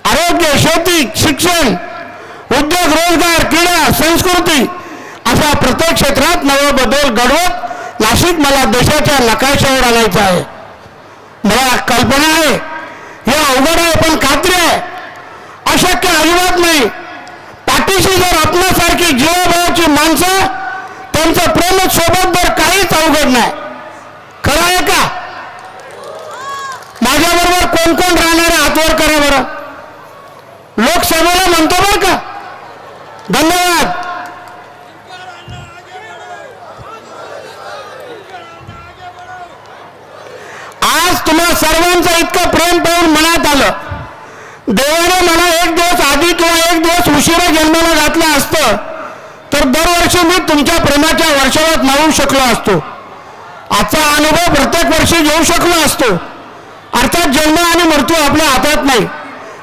आरोग्य, शेती, शिक्षण, उद्योग, रोजगार, क्रीडा, संस्कृती अशा प्रत्येक क्षेत्रात नवा बदल घडवत नाशिक मला देशाच्या नकाशावर आणायचं आहे. मला कल्पना आहे, हे अवघड आहे, पण खात्री आहे अशक्य अजिबात नाही. पाठीशी जर आपल्यासारखी जीवाभावाची माणसं, त्यांचं प्रेम सोबत तर काहीच अवघड नाही. खरं आहे का? माझ्याबरोबर कोण कोण राहणारे हातवर करा बरं. लोकसभेला म्हणतो बरं का. धन्यवाद. आज तुम्हाला सर्वांचं इतकं प्रेम पाहून मनात आलं. देवाने मला एक दिवस आधी किंवा एक दिवस उशिरा जन्माला घातलं असतं तर दरवर्षी मी तुमच्या प्रेमाच्या वर्षावात न्हावू शकलो असतो. आजचा अनुभव प्रत्येक वर्षी घेऊ शकलो असतो. अर्थात जन्म आणि मृत्यू आपल्या हातात नाही.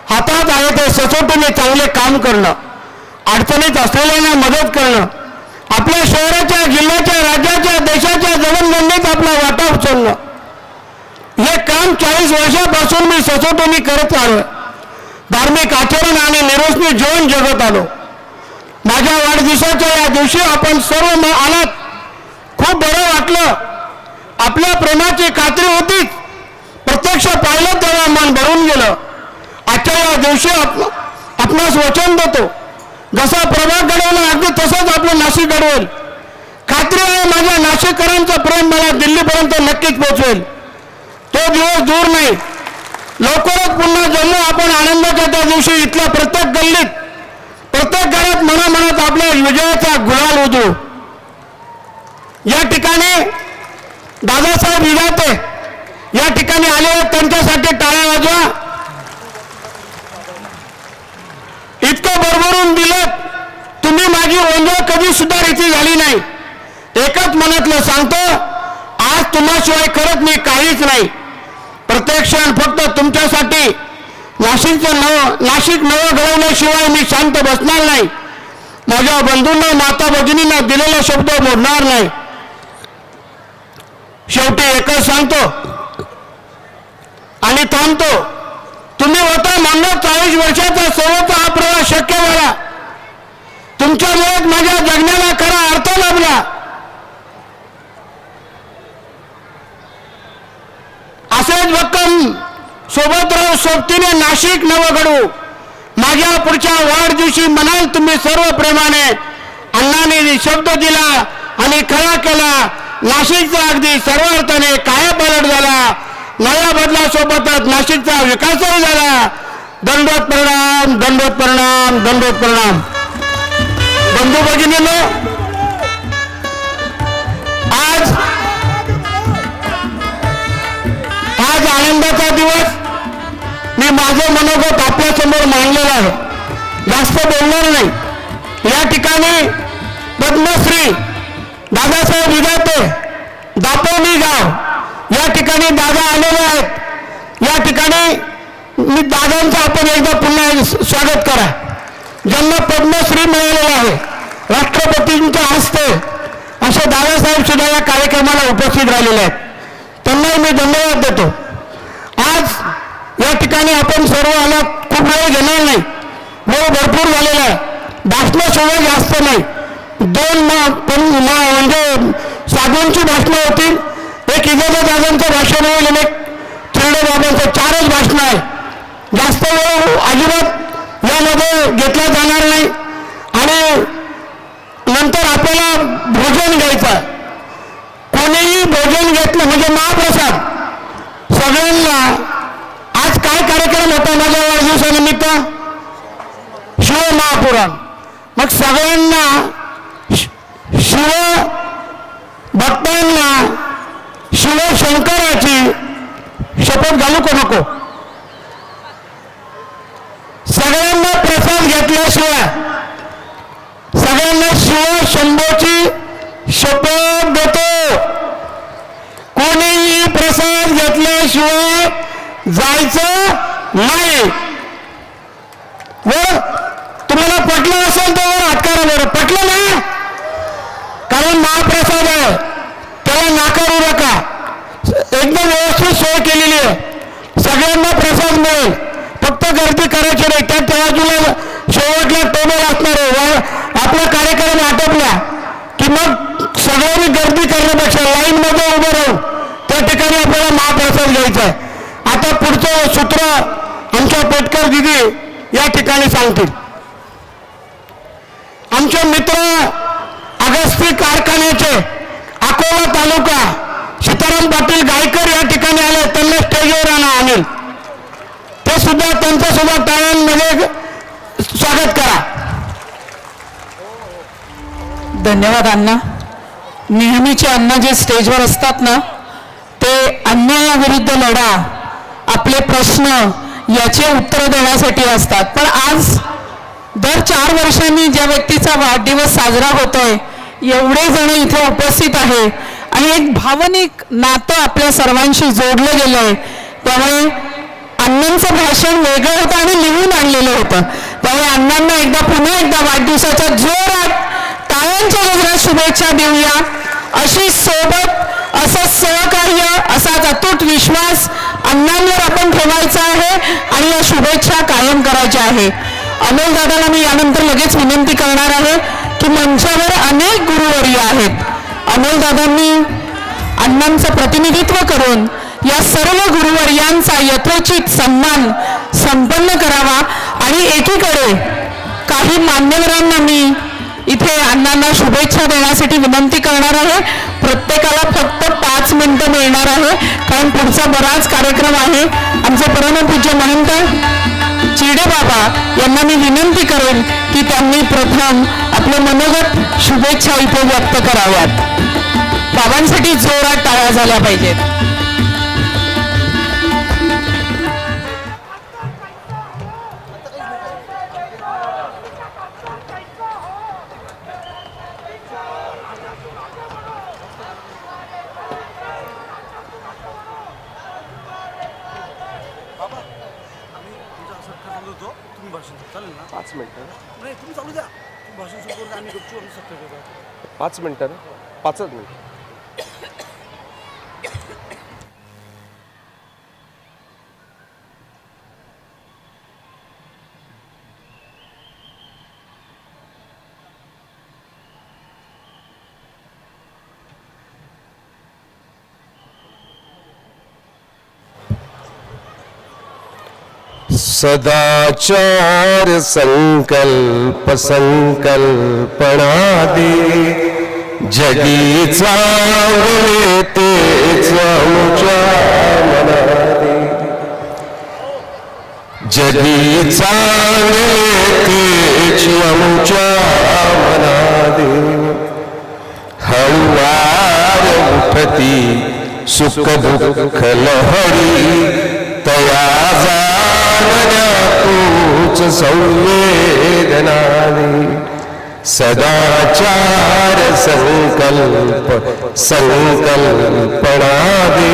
हातात आहे ते सचोटीने चांगले काम करणं, अडचणीत असलेल्यांना मदत करणं, आपल्या शहराच्या, जिल्ह्याच्या, राज्याच्या, देशाच्या जडणघडणीत आपला वाटा उचलणं. हे काम 40 वर्षापासून मी सचोटीने करत आलो. धार्मिक आचरण आणि निरोसनी जीवन जगत आलो. माझ्या वाढदिवसाच्या या दिवशी आपण सर्व आलात, खूप बरं वाटलं. आपल्या प्रेमाची खात्री होतीच, प्रत्यक्ष पाहिलं तेव्हा मन भरून गेलं. आजच्या या दिवशी आपणास वचन देतो, जसा प्रभाग घडवला अगदी तसंच आपलं नाशिक घडवेल. खात्री आहे माझ्या नाशिककरांचं प्रेम मला दिल्लीपर्यंत नक्कीच पोहोचवेल. तो दिवस दूर नाही, लवकरच पुन्हा जमू आपण आनंदाच्या त्या दिवशी. इथल्या प्रत्येक गल्लीत, प्रत्येक घरात मनामनात आपल्या विजयाचा गुलाल उधळू. या ठिकाणी दादासाहेब विधाते या ठिकाणी आले, त्यांच्यासाठी टाळ्या वाजवा. इतकं भरभरून दिलं, तुम्ही माझी ओंजळ कधी सुद्धा रीती झाली नाही. एकच मनातलं सांगतो, आज तुम्हाशिवाय खरंच मी काहीच नाही. प्रत्येक क्षण फक्त तुमच्यासाठी. नाशिक नवं घडवल्याशिवाय मी शांत बसणार नाही. माझ्या बंधूंना, माता भगिनींना दिलेला शब्द मोडणार नाही. शेवटी एकच सांगतो आणि थांबतो, तुम्ही होता मागच्या 40 वर्षाचा सर्वचा हा प्रवास शक्य झाला. तुमच्यामुळेच माझ्या जगण्याला खरा अर्थ लाभला. असेच भक्कम सोबत राहू, सोबतीने नाशिक नवं घडवू. माझ्या पुढच्या वाढदिवशी म्हणाल तुम्ही सर्व प्रेमाने, अण्णांनी शब्द दिला आणि खरा केला. नाशिकचा अगदी सर्व अर्थाने कायापालट झाला. नव्या बदलासोबतच नाशिकचा विकासही झाला. दंडोत प्रणाम, दंडोत प्रणाम, दंडोत प्रणाम. बंधू भगिनींनो, आज आनंदाचा दिवस. मी माझं मनोगत आपल्यासमोर मांडलेलं आहे, जास्त बोलणार नाही. या ठिकाणी पद्मश्री दादासाहेब विधाते, दापोली गाव या ठिकाणी दादा आलेले आहेत. या ठिकाणी मी दादांचं आपण एकदा पुन्हा स्वागत करा. ज्यांना पद्मश्री मिळालेला आहे, राष्ट्रपतींच्या हस्ते असे दादासाहेब सुद्धा या कार्यक्रमाला उपस्थित राहिलेले आहेत. त्यांनाही मी धन्यवाद देतो. आज या ठिकाणी आपण सर्व आला, खूप वेळ घेणार नाही, वेळ भरपूर झालेला आहे. भाषणं सुद्धा जास्त नाही, 2 म्हणजे साधूंची भाषणं होतील, एक इजाजा दादांचं भाषण होईल आणि एक थर्डे बाबांचं. 4च भाषणं आहे. जास्त वेळ अजिबात यामध्ये घेतला जाणार नाही. आणि नंतर आपल्याला भोजन घ्यायचं. कोणीही भोजन घेतलं म्हणजे महाप्रसाद सगळ्यांना. आज काय कार्यक्रम होता माझ्या वाढदिवसानिमित्त? शिवमहापुराण. मग सगळ्यांना शिव भक्तांना शिवशंकराची शपथ घालू का नको? सगळ्यांना घेतल्याशिवाय सगळ्यांना शिव शंभोची शपथ देतो, कोणीही प्रसाद घेतल्याशिवाय जायचं नाही. वर तुम्हाला पटलं असेल तर वर हात करा बरं. पटलं ना? कारण महाप्रसाद आहे, त्याला नाकारू नका. एकदम व्यवस्थित सोय केलेली आहे, सगळ्यांना प्रसाद मिळेल. फक्त गर्दी करायची नाही. त्या बाजूला शेवटला टेबल असणार आहे. आपला कार्यक्रम आटोपला की मग सगळ्यांनी गर्दी करण्यापेक्षा लाईन मध्ये उभं राहून त्या ठिकाणी आपल्याला महाप्रसाद घ्यायचा आहे. आता पुढचं सूत्र आमच्या पेटकर दिदी या ठिकाणी सांगतील. आमचे मित्र अगस्ती कारखान्याचे अकोला तालुका सीताराम पाटील गायकर या ठिकाणी आले, त्यांना स्टेजवर आणेल. ते सुद्धा त्यांचं सुद्धा टाळ्यांमध्ये स्वागत करा. धन्यवाद अण्णा. नेहमीचे अण्णा जे स्टेजवर असतात ना, ते अन्यायाविरुद्ध लढा, आपले प्रश्न याचे उत्तर देण्यासाठी असतात. पण आज दर 4 वर्षांनी ज्या व्यक्तीचा वाढदिवस साजरा होतोय, एवढे जण इथे उपस्थित आहे आणि एक भावनिक नातं आपल्या सर्वांशी जोडलं गेलंय. त्यामुळे अण्णांचं भाषण वेगळं होतं आणि लिहून आणलेलं होतं. त्यामुळे अण्णांना पुन्हा एकदा वाढदिवसाच्या जोरात टाळ्यांच्या गजरात शुभेच्छा देऊया. अशी सोबत, असं सहकार्य, असाच अतूट विश्वास अण्णांवर आपण ठेवायचा आहे आणि या शुभेच्छा कायम करायच्या आहे. अमोल दादाला मी यानंतर लगेच विनंती करणार आहे की मंचावर अनेक गुरुवर्य आहेत. अमोल दादांनी अण्णांचं प्रतिनिधित्व करून या सर्व गुरुवर्यांचा यथोचित सन्मान संपन्न करावा. आणि एकीकडे काही मान्यवरांना मी इथे अण्णांना शुभेच्छा देण्यासाठी विनंती करणार आहे. प्रत्येकाला फक्त 5 मिनिटं मिळणार आहे, कारण पुढचा बराच कार्यक्रम आहे. आमचे परमपूज्य महंत चिडे बाबा यांना मी विनंती करेन की त्यांनी प्रथम आपले मनोगत शुभेच्छा इथे व्यक्त कराव्यात. बाबांसाठी जोरात टाळ्या झाल्या पाहिजेत. नाही तुम्ही चालू द्या, भाषण सुरू करून आम्ही गपचूप आम्ही सत्य करतो. 5 मिनिटं ना, 5च मिनिट. सदाचार संकल्प संकल्पना दे, जगी चांगले तेच आमच्या मनाते, जगी चांगले तेच आमच्या मनाते, हळुवार उठती सुख दुःख लहरी, तया तूच संवेदना दे, सदाचार संकल्प संकल्पना दे,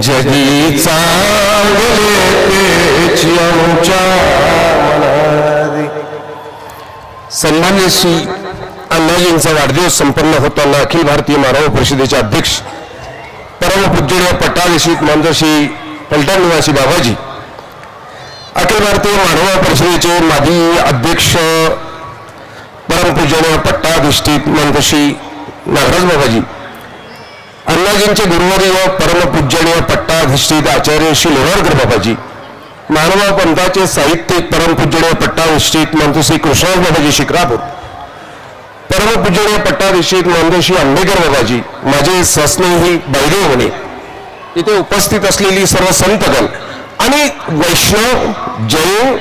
जगी चांगले तेच आमच्या मनाते. सन्मान्य श्री अण्णाजींचा वाढदिवस संपन्न होताना अखिल भारतीय मानव परिषदेचे अध्यक्ष परमपूज्य पट्टाभिषेक मंत्री पलटण निवासी बाबाजी, अखिल भारतीय मानव परिषदेचे माजी अध्यक्ष परमपूजनीय पट्टाधिष्ठित मंत्री नागराज बाबाजी, अण्णाजींचे गुरुवर्य परमपूजनीय पट्टाधिष्ठित आचार्य श्री लोणारकर बाबाजी, मानव पंथाचे साहित्यिक परमपूजनीय पट्टाधिष्ठित मंत्री श्री कृष्णराज बाबाजी शिक्रापूर, परमपूजनीय पट्टाधिष्ठित मंत्री श्री आंबेकर बाबाजी, माझे सस्नेही बैदेव म्हणे, इथे उपस्थित असलेली सर्व संतगण आणि वैष्णव जैन,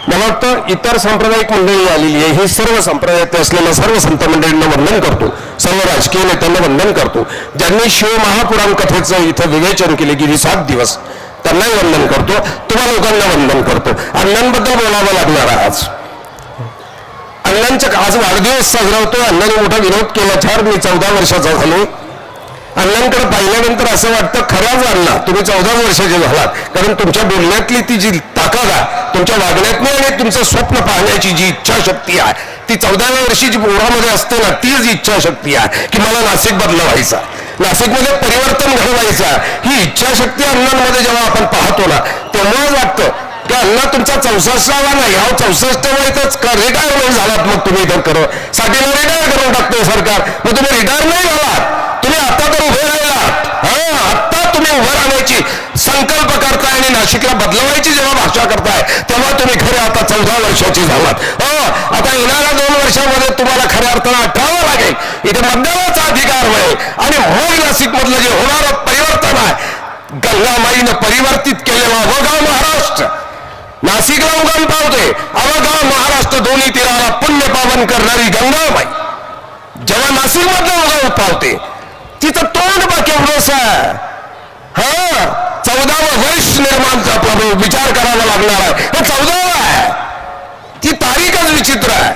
मला वाटतं इतर सांप्रदायिक मंडळी आलेली आहे. हे सर्व संप्रदायात असलेल्या सर्व संत मंडळींना वंदन करतो, सर्व राजकीय नेत्यांना वंदन करतो. ज्यांनी शिव महापुराण कथेचं इथं विवेचन केले गेली 7 दिवस, त्यांनाही वंदन करतो. तुम्हा लोकांना वंदन करतो. अण्णांबद्दल बोलावं लागणार आज. अण्णांच्या आज वाढदिवस साजरा होतो. अण्णांनी मोठा विरोध केला. 14 वर्षाचा झालो. अण्णांकडे पाहिल्यानंतर असं वाटतं खऱ्याच अण्णा तुम्ही 14 वर्षाचे झालात, कारण तुमच्या बोलण्यातली ती जी ताकद आहे, तुमच्या वागण्यातली आणि तुमचं स्वप्न पाहण्याची जी इच्छाशक्ती आहे ती 14व्या वर्षी जी पोरामध्ये असते ना, तीच इच्छाशक्ती आहे की मला नाशिक बदलवायचा, नाशिकमध्ये परिवर्तन घडवायचा. ही इच्छाशक्ती अण्णांमध्ये जेव्हा आपण पाहतो ना तेव्हाच वाटतं की अण्णा तुमचा 64वा नाही, हा 64 वयातच रिटायरमेंट झालात. मग तुम्ही इथं साठीला रिटायर करून टाकतोय सरकार. मग तुम्ही रिटायर नाही झालात, तुम्ही आता तर उभे राहिलात. आता तुम्ही उभं राहण्याची संकल्प करताय आणि नाशिकला बदलवायची जेव्हा भाषा करताय तेव्हा तुम्ही खरे आता 14 वर्षाची झालात. आता येणाऱ्या 2 वर्षामध्ये तुम्हाला खऱ्या अर्थानं आठवावं लागेल. इथे मतदानाचा अधिकार मिळेल आणि मग नाशिक मधलं जे होणारं परिवर्तन आहे, गंगामाईनं परिवर्तित केलेला अवघा महाराष्ट्र नाशिकला उगम पावते. अवघा महाराष्ट्र दोन्ही तीराला पुण्य पावन करणारी गंगामाई जेव्हा नाशिक मधलं उगम पावते तिचं तोंड बाकी एवढंच आहे. 14वं वर्ष निर्माणचा विचार करावा लागणार आहे. हे 14वं आहे. ती तारीखच विचित्र आहे.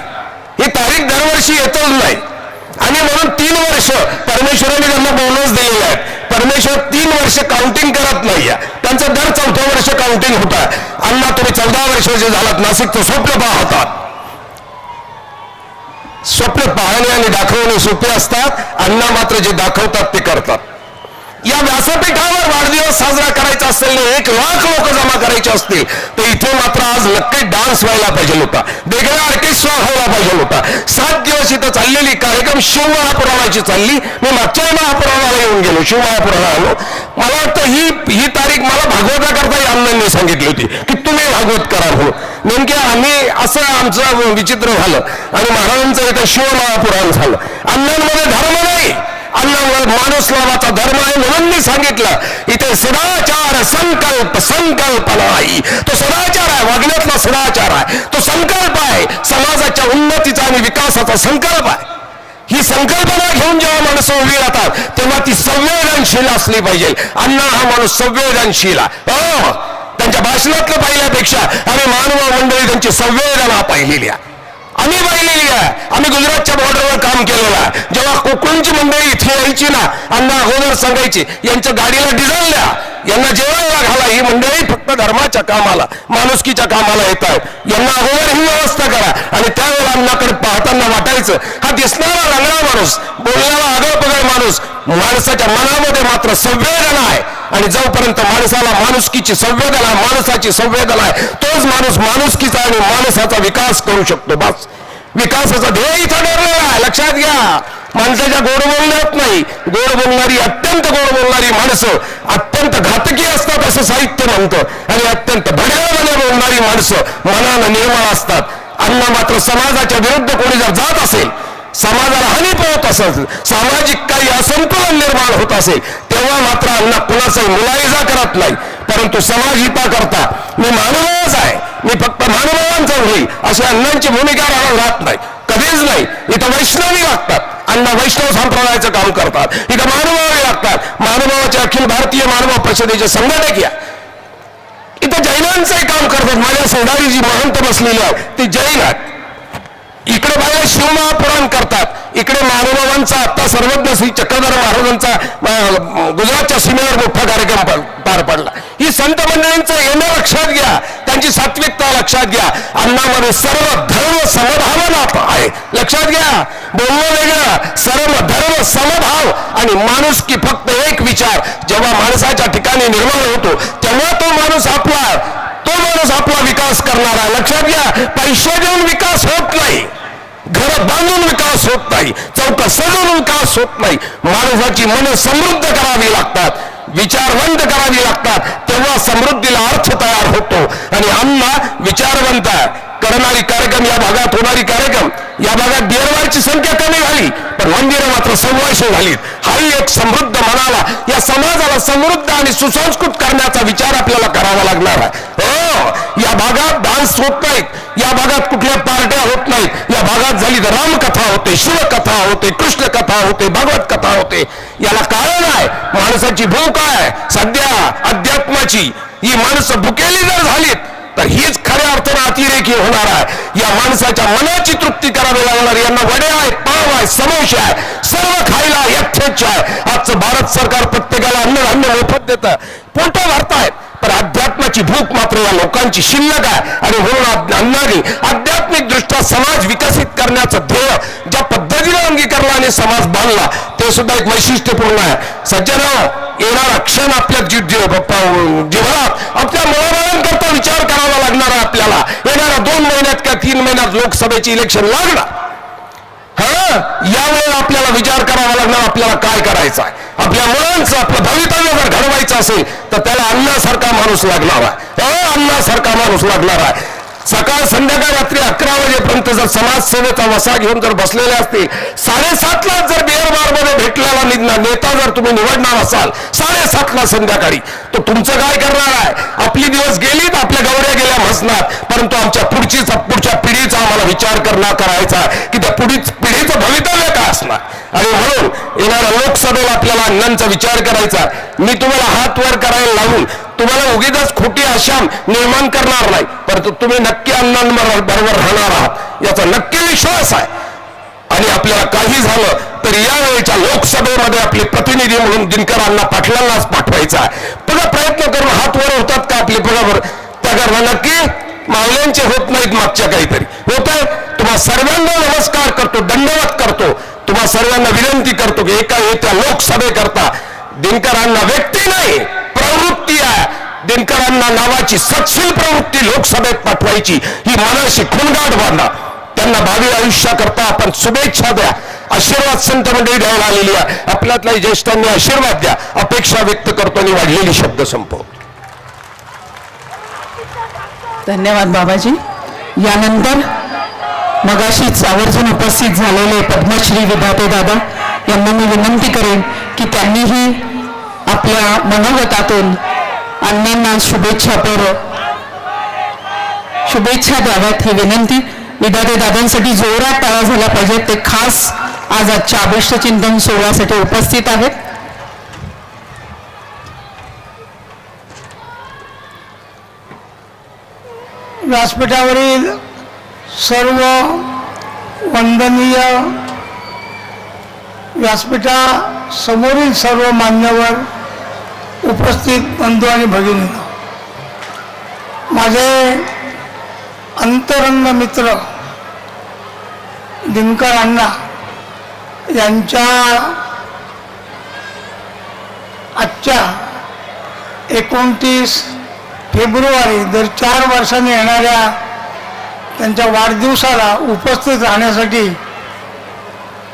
ही तारीख दरवर्षी येतच नाही आणि म्हणून 3 वर्ष परमेश्वराने त्यांना बोनस दिलेले आहेत. परमेश्वर 3 वर्ष काउंटिंग करत नाहीये, त्यांचं दर 4थं वर्ष काउंटिंग होत आहे. अण्णा तुम्ही 14 वर्षाचे झालात, नाशिकचं स्वप्न पाहतात. स्वप्न पाहणे आणि दाखवणे सोपे असतात, अण्णा मात्र जे दाखवतात ते करतात. या व्यासपीठावर वाढदिवस साजरा करायचा असेल, 1 लाख लोक जमा करायचे असतील तर इथे मात्र आज नक्की डान्स व्हायला पाहिजे होता, वेगळा ऑर्केस्ट्रा व्हायला पाहिजे होता. 7 दिवस इथं चाललेली कार्यक्रम शिवमहापुराणाची चालली. मी मागच्या महापुराणाला येऊन गेलो, शिवमहापुराणा आलो. मला वाटतं ही तारीख मला भागवता करता अण्णांनी सांगितली होती की तुम्ही भागवत करा म्हणून. नेमके आम्ही असं आमचं विचित्र झालं आणि महाराजांचं इथं शिवमहापुराण झालं. अण्णांमध्ये धर्म नाही, अण्णांवर माणूस नावाचा धर्म आहे म्हणून मी सांगितलं इथे सदाचार संकल्प नाही. तो सदाचार आहे, वागण्यातला सदाचार आहे, तो संकल्प आहे, समाजाच्या उन्नतीचा आणि विकासाचा संकल्प आहे. ही संकल्पना घेऊन जेव्हा माणसं उभी राहतात तेव्हा ती संवेदनशील असली पाहिजे. अण्णा हा माणूस संवेदनशील आहे. त्यांच्या भाषणातलं पाहिल्यापेक्षा आम्ही मानव मंडळी त्यांची संवेदना पाहिलेली आहे, आम्ही पाहिलेली आहे. आम्ही गुजरातच्या बॉर्डरवर काम केलेलं आहे. जेव्हा कोकणची मंडळी इथे यायची ना, अण्णा अगोदर सांगायची यांच्या गाडीला डिझेल द्या, यांना जेवायला घाला. ही मंडळी फक्त धर्माच्या कामाला, माणुसकीच्या कामाला येत आहेत, यांना अगोदर ही व्यवस्था करा. आणि त्यावेळेला अण्णाकडे पाहताना वाटायचं हा दिसणारा लंगडा माणूस, बोलणारा आगळपगळ माणूस, माणसाच्या मनामध्ये मात्र संवेदना आहे. आणि जोपर्यंत माणसाला माणुसकीची संवेदना, माणसाची संवेदना आहे, तोच माणूस माणुसकीचा आणि माणसाचा विकास करू शकतो. बस विकासाचा ध्येय इथं ठरलेला आहे, लक्षात घ्या. माणसाच्या गोड बोलण्यात नाही, गोड बोलणारी, अत्यंत गोड बोलणारी माणसं अत्यंत घातकी असतात असं साहित्य म्हणतं आणि अत्यंत भड्याळपणे बोलणारी माणसं मनानं निर्मळ असतात. अण्णा मात्र समाजाच्या विरुद्ध कोणी जर जात असेल, समाजाला हानी पोहोच असेल, सामाजिक काही असंतुलन निर्माण होत असेल तेव्हा मात्र अण्णा कुणाचाही मुलायजा करत नाही, परंतु समाजहिता करता मी मानवाच आहे, मी फक्त मानवांचा होईल अशी अण्णांची भूमिका राहत नाही, कधीच नाही. इथं वैष्णवी लागतात, अण्णा वैष्णव संप्रदायाचं काम करतात. इथं मानवावे लागतात, मानवाचे अखिल भारतीय मानव परिषदेचे संघटक या. इथं जैनांचंही काम करतात. माझ्या शेजारी जी महंत बसलेली आहे ती जैन आहेत. इकडे बाहेर शिवमहापुराण करतात, इकडे महानुभावांचा आता सर्वज्ञ श्री चक्रधर महाराजांचा गुजरातच्या सीमेवर मोठा कार्यक्रम पार पडला. ही संत मंडळींचं येणं लक्षात घ्या, त्यांची सात्विकता लक्षात घ्या. अण्णामध्ये सर्व धर्म समभावना आहे, लक्षात घ्या. बोलणं वेगळं, सर्व धर्म समभाव आणि माणुसकी फक्त एक विचार जेव्हा माणसाच्या ठिकाणी निर्माण होतो तेव्हा तो माणूस आपला विकास करणार आहे. लक्षात घ्या, पैसे देऊन विकास होत नाही, घर बांधून विकास होत नाही, चौक सजवून विकास होत नाही. माणसाची मन समृद्ध करावी लागतात, विचारवंत करावी लागतात, तेव्हा समृद्धीला अर्थ तयार होतो. आणि अण्णा विचारवंत करणारी कार्यक्रम, या भागात होणारी कार्यक्रम, या भागात बिअरबारची संख्या कमी झाली पण मंदिरं मात्र 100 झालीत. हाही एक समृद्ध मनाला, या समाजाला समृद्ध आणि सुसंस्कृत करण्याचा विचार आपल्याला करावा लागणार आहे. या भागात डान्स होत नाहीत, या भागात कुठल्या पार्ट्या होत नाहीत, या भागात झाली तर रामकथा होते, शिवकथा होते, कृष्ण कथा होते, भागवत कथा होते. याला कारण आहे माणसाची भूक आहे सध्या अध्यात्माची. ही माणसं भुकेली जर झालीत तर हीच खऱ्या अर्थानं अतिरेकी होणार आहे. या माणसाच्या मनाची तृप्ती करावी लागणार. यांना वडे आहे, पाव आहे, समोसे आहे, सर्व खायला यथेच्छ आहे. आजचं भारत सरकार प्रत्येकाला अन्नधान्य मोफत देतं, पोटं भरतायत, पण अध्यात्माची भूक मात्र या लोकांची शिल्लक आहे. आणि म्हणून अण्णांनी आध्यात्मिक दृष्ट्या समाज विकसित करण्याचं ध्येय ज्या पद्धतीने अंगीकारला समाज बांधला ते सुद्धा एक वैशिष्ट्यपूर्ण आहे. सज्जना, येणारा क्षण आपल्या जीवनात आपल्या मुलाबाळांकरता विचार करावा लागणार आहे. आपल्याला येणाऱ्या 2 महिन्यात किंवा 3 महिन्यात लोकसभेची इलेक्शन लागणार. यावेळेला आपल्याला विचार करावा लागणार आपल्याला काय करायचं आहे. आपल्या मुलांचं आपलं भवितव्य जर घडवायचं असेल तर त्याला अण्णासारखा माणूस लागणार आहे. अण्णासारखा माणूस लागणार आहे. सकाळ संध्याकाळ रात्री 11 वाजेपर्यंत जर समाजसेवेचा वसा घेऊन जर बसलेले असतील, 7:30ला जर बिअर बारमध्ये भेटलेला नेता जर तुम्ही निवडणार असाल 7:30ला संध्याकाळी, तर तुमचं काय करणार आहे. आपली दिवस गेलीत, आपल्या गवड्या गेल्या म्हसणार, परंतु आमच्या पुढच्या पिढीचा आम्हाला विचार करायचा आहे की त्या पिढीचं भवितव्य काय असणार. आणि म्हणून येणाऱ्या लोकसभेला आपल्याला अण्णांचा विचार करायचा. मी तुम्हाला हात वर करायला लावून तुम्हाला उगीच खोटी आशा निर्माण करणार नाही, परंतु तुम्ही नक्की अण्णांबरोबर राहणार आहात याचा नक्की विश्वास आहे. आणि आपल्याला काही झालं तर यावेळेच्या लोकसभेमध्ये आपले प्रतिनिधी म्हणून दिनकर अण्णा पाटलांनाच पाठवायचा आहे. बघा, प्रयत्न करून हात वर होतात का आपले बरोबर त्या करणं नक्की मावल्यांचे होत नाहीत, मागच्या काहीतरी होत आहे. तुम्हा सर्वांना नमस्कार करतो, दंडवत करतो, तुम्हा सर्वांना विनंती करतो की एका येत्या लोकसभेकरता दिनकरांना व्यक्ती नाही प्रवृत्ती आहे. दिनकरांना नावाची सत्शील प्रवृत्ती लोकसभेत पाठवायची ही मनाशी खुणगाठ बांधा. त्यांना भावी आयुष्याकरता आपण शुभेच्छा द्या, आशीर्वाद संत मंडळी द्यायला आलेली आहे. आपल्यातल्याही ज्येष्ठांनी आशीर्वाद द्या, अपेक्षा व्यक्त करतो आणि वाढलेली शब्द संपवतो. धन्यवाद बाबाजी. यानंतर मगाशीच आवर्जून उपस्थित झालेले पद्मश्री विधाते दादा यांना मी विनंती करेन की त्यांनीही आपल्या मनोगतातून अण्णांना शुभेच्छा द्याव्यात ही विनंती. विधाते दादांसाठी जोरात टाळा झाला पाहिजे. ते खास आज आजच्या अभिष्टचिंतन सोहळ्यासाठी उपस्थित आहेत. व्यासपीठावरील सर्व वंदनीय व्यासपीठासमोरील सर्व मान्यवर, उपस्थित बंधू आणि भगिनी, माझे अंतरंग मित्र दिनकर अण्णा यांच्या आजच्या 29 फेब्रुवारी दर 4 वर्षांनी येणाऱ्या त्यांच्या वाढदिवसाला उपस्थित राहण्यासाठी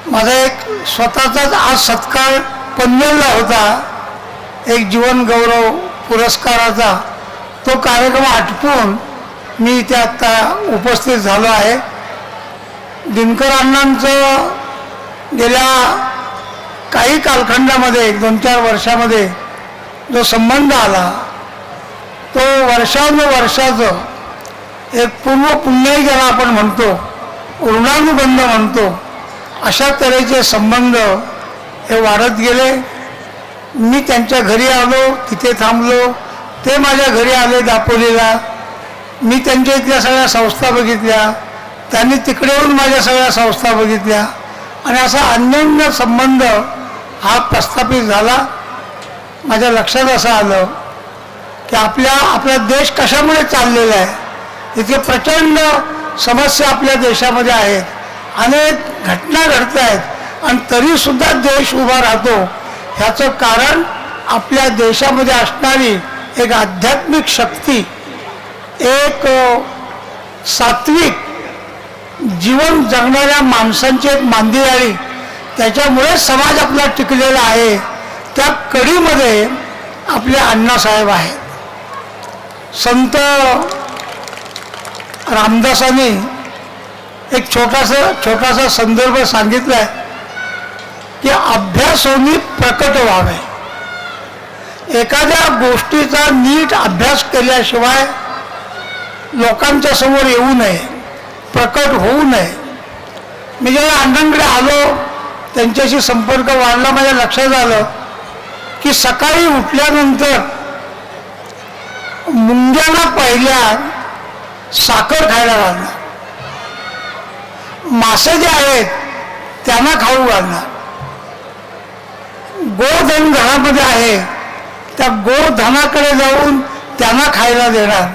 माझा एक स्वतःचाच आज सत्कार पनवेलला होता, एक जीवन गौरव पुरस्काराचा. तो कार्यक्रम आटपून मी इथे आत्ता उपस्थित झालो आहे. दिनकर अण्णांचं गेल्या काही कालखंडामध्ये 1-2-4 वर्षामध्ये जो संबंध आला तो वर्षानुवर्षाचं एक पूर्व पुण्यही ज्याला आपण म्हणतो, ऋणानुबंध म्हणतो, अशा तऱ्हेचे संबंध हे वाढत गेले. मी त्यांच्या घरी आलो, तिथे थांबलो, ते माझ्या घरी आले दापोलीला. मी त्यांच्या इथल्या सगळ्या संस्था बघितल्या, त्यांनी तिकडे येऊन माझ्या सगळ्या संस्था बघितल्या आणि असा अन्योन्य संबंध हा प्रस्थापित झाला. माझ्या लक्षात असं आलं की आपला देश कशामुळे चाललेला आहे. इथे प्रचंड समस्या आपल्या देशामध्ये आहेत, अनेक घटना घडत आहेत आणि तरीसुद्धा देश उभा राहतो. ह्याचं कारण आपल्या देशामध्ये असणारी एक आध्यात्मिक शक्ती, एक सात्विक जीवन जगणाऱ्या माणसांची एक मांदियाळी, त्याच्यामुळे समाज आपला टिकलेला आहे. त्या कडीमध्ये आपले अण्णासाहेब आहेत. संत रामदासांनी एक छोटासा संदर्भ सांगितलाय की अभ्यासोनी प्रकट व्हावे. एखाद्या गोष्टीचा नीट अभ्यास केल्याशिवाय लोकांच्या समोर येऊ नये, प्रकट होऊ नये. मी जेव्हा अण्णांकडे आलो, त्यांच्याशी संपर्क वाढला, माझ्या लक्षात आलं की सकाळी उठल्यानंतर मुंग्यांना पहिल्या साखर खायला लागला. मासे जे आहेत त्यांना खाऊ घालणार, गोधन घरामध्ये आहे त्या गोधनाकडे जाऊन त्यांना खायला देणार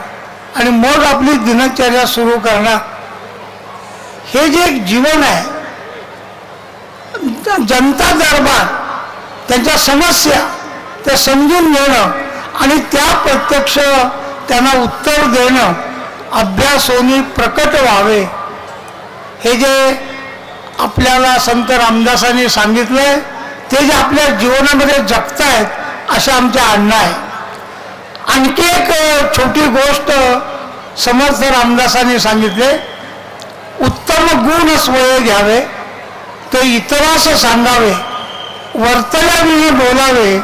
आणि मग आपली दिनचर्या सुरू करणार. हे जे एक जीवन आहे, जनता दरबार, त्यांच्या समस्या त्या समजून घेणं आणि त्या प्रत्यक्ष त्यांना उत्तर देणं, अभ्यासोनी प्रकट व्हावे, हे जे आपल्याला संत रामदासांनी सांगितलंय ते जे आपल्या जीवनामध्ये जगतायत अशा आमच्या अण्णा आहे. आणखी एक छोटी गोष्ट समर्थ रामदासांनी सांगितले, उत्तम गुण स्वय घ्यावे ते इतरास सांगावे, वर्तल्याविषयी बोलावे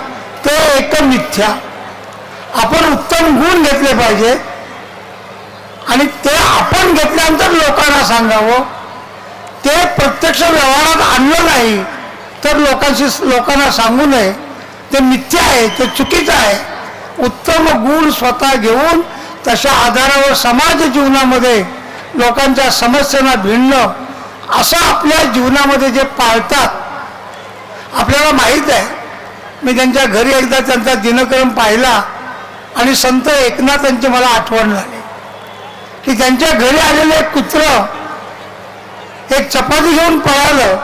ते एक मिथ्या. आपण उत्तम गुण घेतले पाहिजे आणि ते आपण घेतल्यानंतर लोकांना सांगावं. ते प्रत्यक्ष व्यवहारात आणलं नाही तर लोकांना सांगू नये, ते मिथ्या आहे, ते चुकीचं आहे. उत्तम गुण स्वतः घेऊन तशा आधारावर समाज जीवनामध्ये लोकांच्या समस्यांना भिडणं, असं आपल्या जीवनामध्ये जे पाळतात. आपल्याला माहीत आहे, मी त्यांच्या घरी एकदा त्यांचा दिनक्रम पाहिला आणि संत एकनाथांची मला आठवण झाली की त्यांच्या घरी आलेलं एक कुत्रं एक चपाती घेऊन पळालं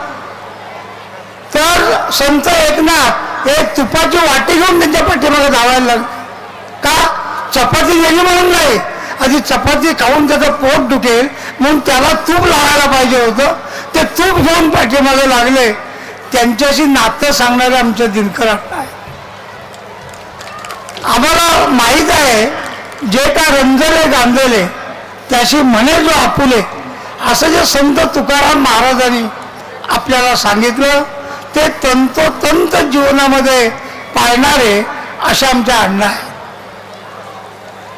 तर संत एकनाथ एक तुपाची वाटी घेऊन त्यांच्या पाठीमागे धावायला लागले. का? चपाती गेली म्हणून नाही, आधी चपाती खाऊन त्याचं पोट दुखेल म्हणून त्याला तूप लावायला पाहिजे होतं. ते तूप घेऊन पाठीमागे लागले. त्यांच्याशी नातं सांगणारे आमचे दिनकर अण्णा आहे. आम्हाला माहीत आहे, जे का रंजले गांजले त्याशी म्हणे जो आपुले, असं जे संत तुकाराम महाराजांनी आपल्याला सांगितलं ते तंतोतंत जीवनामध्ये पाळणारे अशा आमच्या अण्णा आहे.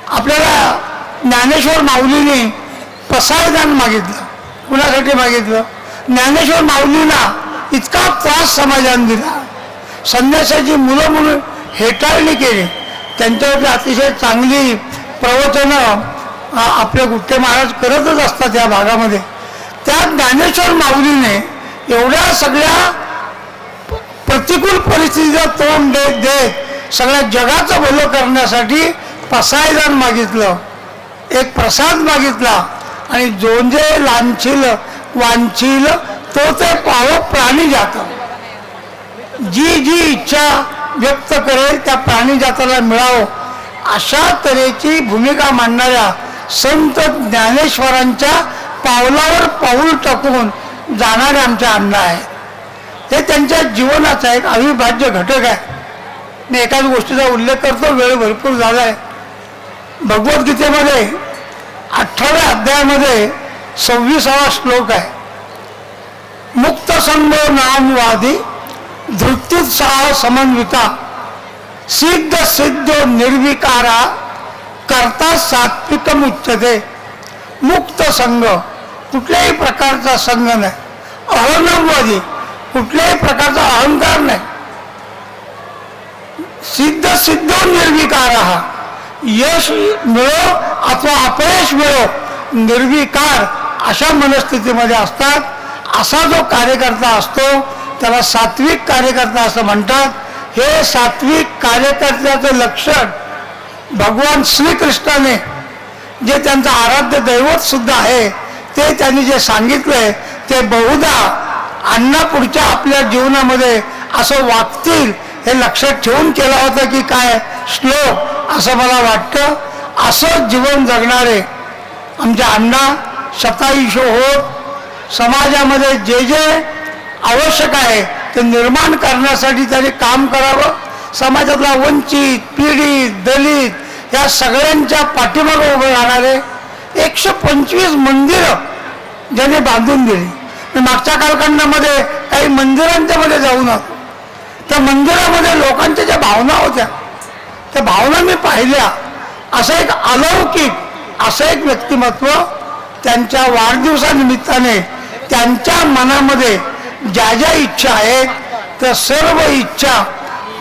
आपल्याला ज्ञानेश्वर माऊलींनी पसायदान मागितलं. कुणासाठी मागितलं? ज्ञानेश्वर माऊलींना इतका त्रास समाजाने दिला, संन्यासाची मुलं हेटाळणी केली, त्यांच्यावरती अतिशय चांगली प्रवचनं आपले गुट्टे महाराज करतच असतात या भागामध्ये. त्या ज्ञानेश्वर माऊलीने एवढ्या सगळ्या प्रतिकूल परिस्थितीला तोंड देत देत सगळ्या जगाचं भलं करण्यासाठी पसायदान मागितलं, एक प्रसाद मागितला आणि जोंजे लांछील वांछील तो ते पाव प्राणी जात. जी जी इच्छा व्यक्त करेल त्या प्राणी जाताला मिळावं, अशा तऱ्हेची भूमिका मांडणाऱ्या संत ज्ञानेश्वरांच्या पावलावर पाऊल टाकून जाणारे आमच्या अण्णा आहेत. हे त्यांच्या जीवनाचा एक अविभाज्य घटक आहे. मी एकाच गोष्टीचा उल्लेख करतो, वेळ भरपूर झाला आहे. भगवद्गीतेमध्ये 18व्या अध्यायामध्ये 26वा श्लोक आहे. मुक्त संगो नामवादी धृत्युत्साह समन्विता सिद्ध सिद्ध निर्विकारा करता सात्विकम उच्चते. मुक्त संघ, कुठल्याही प्रकारचा संघ नाही. अहंवादी, कुठल्याही प्रकारचा अहंकार नाही. सिद्ध सिद्ध निर्विकार, यश मिळो अथवा अपयश मिळो निर्विकार अशा मनस्थितीमध्ये असतात. असा जो कार्यकर्ता असतो त्याला सात्विक कार्यकर्ता असं म्हणतात. हे सात्विक कार्यकर्त्याचं लक्षण भगवान श्रीकृष्णाने जे त्यांचं आराध्य दैवत सुद्धा आहे ते त्यांनी जे सांगितलंय ते बहुधा अण्णा पुढच्या आपल्या जीवनामध्ये असं वागतील हे लक्षात ठेवून केला होता की काय श्लोक, असं मला वाटतं. असं जीवन जगणारे आमचे अण्णा शतायुष्य होत समाजामध्ये जे जे आवश्यक आहे ते निर्माण करण्यासाठी त्यांनी काम करावं. समाजातला वंचित, पीडित, दलित या सगळ्यांच्या पाठीमागे उभे राहणारे 125 मंदिरं ज्यांनी बांधून दिली. मी मागच्या कालखंडामध्ये काही मंदिरांच्या मध्ये जाऊन आलो. त्या मंदिरामध्ये लोकांच्या ज्या भावना होत्या त्या भावना मी पाहिल्या. असं एक अलौकिक असं एक व्यक्तिमत्व त्यांच्या वाढदिवसानिमित्ताने त्यांच्या मनामध्ये ज्या ज्या इच्छा आहेत त्या सर्व इच्छा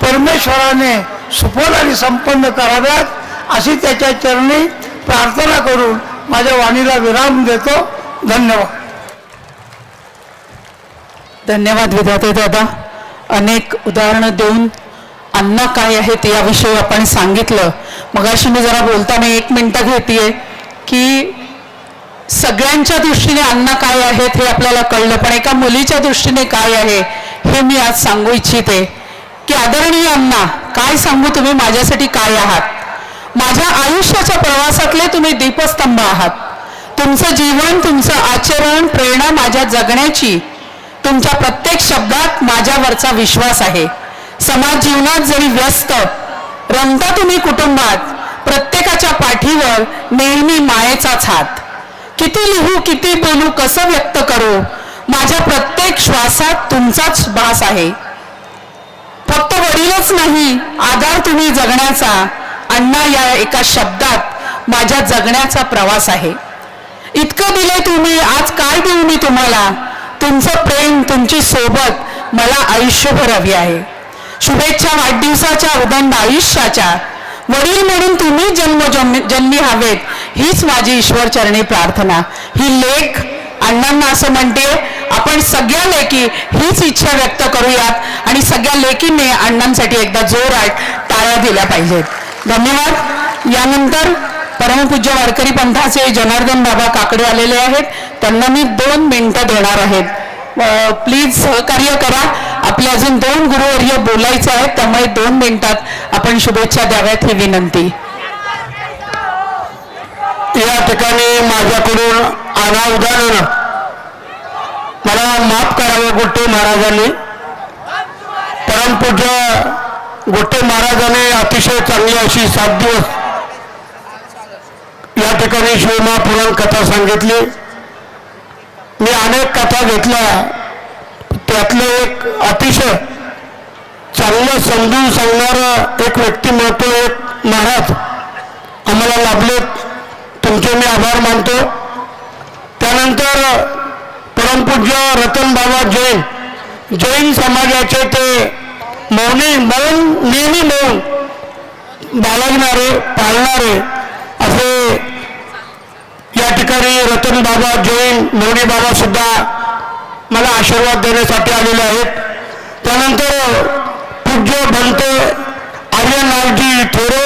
परमेश्वराने सुफल आणि संपन्न कराव्यात अशी त्याच्या चरणी प्रार्थना करून माझ्या वाणीला विराम देतो. धन्यवाद. धन्यवाद विधाते दादा. अनेक उदाहरणं देऊन अन्न काय आहेत याविषयी आपण सांगितलं. मगाशी मी जरा बोलताना 1 मिनिटं घेतेय की सगळ्यांच्या दृष्टीने अन्न काय आहेत हे आपल्याला कळलं, पण एका मुलीच्या दृष्टीने काय आहे हे मी आज सांगू इच्छिते की आदरणीय अण्णा, काय सांगू, तुम्ही माझ्यासाठी काय आहात. माझ्या आयुष्याच्या प्रवासातले तुम्ही दीपस्तंभ आहात. तुमचं जीवन, तुमचं आचरण, प्रेरणा माझ्या जगण्याची, तुमच्या प्रत्येक शब्दात माझ्यावरचा विश्वास आहे. समाज जीवनात जरी व्यस्त रमता तुम्ही कुटुंबात, प्रत्येकाच्या पाठीवर नेहमी मायेचाच हात. किती लिहू, किती बोलू, कसं व्यक्त करू, माझ्या प्रत्येक श्वासात तुमचाच भास आहे. फक्त वडीलच नाही, आधार तुम्ही जगण्याचा. अण्णा या एका शब्दात माझ्या जगण्याचा प्रवास आहे. इतकं दिले तुम्ही, आज काय देऊ मी तुम्हाला. तुमचं प्रेम, तुमची सोबत मला आयुष्यभर हवी आहे. शुभेच्छा वाढदिवसाच्या, उदंड आयुष्याच्या. वडील म्हणून तुम्ही जन्मी हवेत, हीच माझी ईश्वर चरणी प्रार्थना. ही लेख अण्णांना असं म्हणते, आपण सगळ्या लेकी हीच इच्छा व्यक्त करूयात आणि सगळ्या लेकींनी अण्णांसाठी एकदा जोरात टाळ्या दिल्या पाहिजेत. धन्यवाद. यानंतर परमपूज्य वारकरी पंथाचे जनार्दन बाबा काकडे आलेले आहेत. त्यांना मी 2 मिनिटं देणार आहेत. प्लीज सहकार्य करा. आपले अजून 2 गुरुवर्य बोलायचे आहेत, त्यामुळे 2 मिनिटात आपण शुभेच्छा द्याव्यात ही विनंती. या ठिकाणी माझ्याकडून अनावधानानं मला माफ करावं गोटे महाराजांनी. परमपूज्य गोटे महाराजांनी अतिशय चांगली अशी 7 दिवस या ठिकाणी शिवमहापुराण कथा सांगितली. मी अनेक कथा घेतल्या, त्यातलं एक अतिशय चांगलं समजून सांगणारं एक व्यक्तिमत्व, एक महाराज आम्हाला लाभलेत. तुमचे मी आभार मानतो. त्यानंतर परमपूज्य रतन बाबा जैन समाजाचे ते नेहमी मौन बाळगणारे, पाळणारे असे या ठिकाणी रतन बाबा जैन मौनी बाबा सुद्धा मला आशीर्वाद देण्यासाठी आलेले आहेत. त्यानंतर पूज्य भंते आर्यनाथजी थोरे,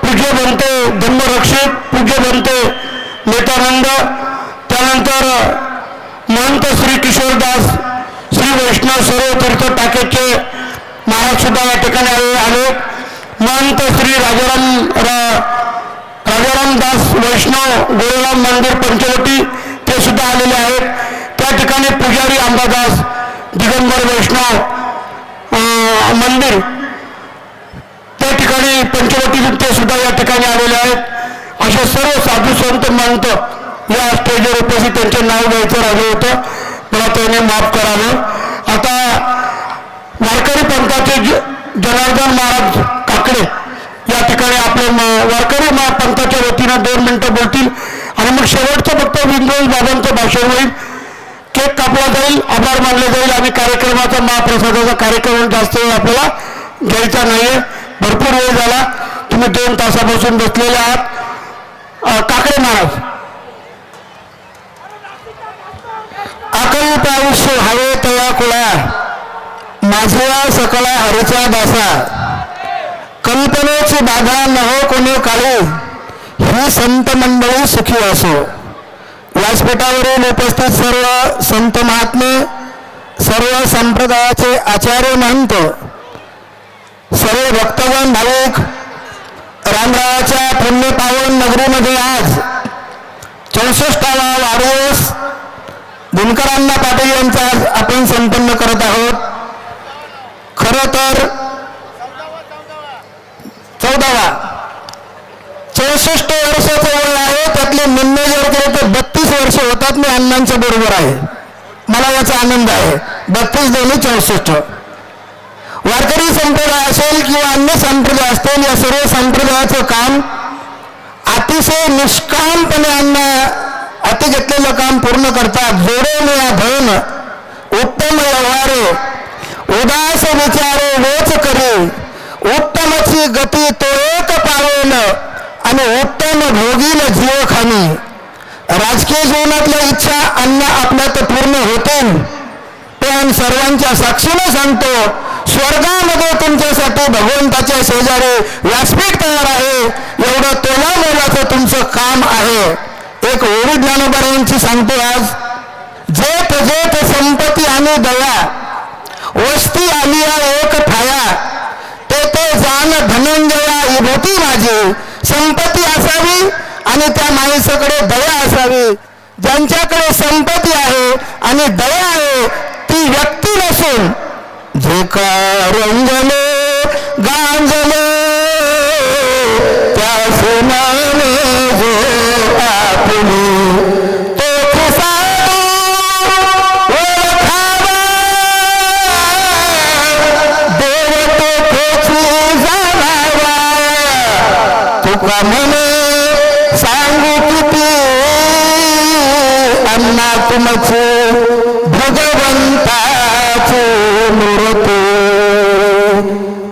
पूज्य भंते धर्मरक्षक, पूज्य भंते नेतानंद, त्यानंतर महंत श्री किशोरदास श्री वैष्णव सर्व तीर्थ टाकेचे महाराज सुद्धा या ठिकाणी आले. महंत श्री राजारामदास वैष्णव गोरेराम मंदिर पंचवटी ते सुद्धा आलेले आहेत. त्या ठिकाणी पुजारी अंबादास दिगंबर वैष्णव मंदिर त्या ठिकाणी पंचवटी ते सुद्धा या ठिकाणी आलेले आहेत. असे सर्व साधू संत महंत या स्टेजवर उपस्थित, त्यांचे नाव घ्यायचं राहिलं होतं, मला त्याने माफ करावं. आता वारकरी पंथाचे जनार्दन महाराज काकडे या ठिकाणी आपले वारकरी पंथाच्या वतीनं 2 मिनिटं बोलतील आणि मग शेवटचं फक्त विंडोज बाबांचं भाषण होईल. केक कापला जाईल, आभार मानले जाईल आणि कार्यक्रमाचा महाप्रसादाचा कार्यक्रम जास्त वेळ आपल्याला घ्यायचा नाहीये. भरपूर वेळ झाला, तुम्ही 2 तासापासून बसलेले आहात. काकडे महाराज. अकल्प आयुष्य हवे तया कुळा, माझ्या सकला हरीचा दासा, कल्पनेची बाधा न हो कोणी काळी, ही संत मंडळी सुखी असो. व्यासपीठावरील उपस्थित सर्व संत महात्मे, सर्व संप्रदायाचे आचार्य महंत, सर्व भक्तगण भाविक, रामरायाच्या पुण्यपावन नगरीमध्ये आज 64वा वाढदिवस दिनकरांना पाटील यांचा आज आपण संपन्न करत आहोत. खरं तर 14वा 64 वर्षाचं वय आहे, त्यातले निम्मे जर केले तर 32 वर्ष होतात. मी अण्णांच्या बरोबर आहे, मला याचा आनंद आहे. 32 दोन्ही 64. वारकरी संप्रदाय असेल किंवा अन्य संप्रदाय असतील, या सर्व संप्रदायाचं काम अतिशय निष्कामपणे अण्णा हाती घेतलेलं काम पूर्ण करतात. जोडे मिळा धन उत्तम व्यवहारे, उदास विचारे वेच करी, उत्तमची गती तो एक पावेल आणि उत्तम भोगील जीव खाणी. राजकीय जीवनातल्या इच्छा अण्णा आपल्यात पूर्ण होतील, पण सर्वांच्या साक्षीने सांगतो, स्वर्गामध्ये तुमच्यासाठी भगवंताच्या शेजारी व्यासपीठ तयार आहे. एवढं तोला मोलाचं तुमचं काम आहे. एक ओवी ज्ञानोबा सांगतो आज, जेथ जेथ संपत्ती आणि दया, वस्ती आलिया एक ठाया, ते जाण धनंजया विभूती माझी. संपत्ती असावी आणि त्या माणसाकडे दया असावी. ज्यांच्याकडे संपत्ती आहे आणि दया आहे ती व्यक्ती नसून जे का रंगले गांजले त्या सुनाने जो आपली तो खुसारू ओळखावा, देव तो खेचू जाणावा. तुका म्हणे सांगू किती अन्ना तुमचे भगवंताचे मूर्ती.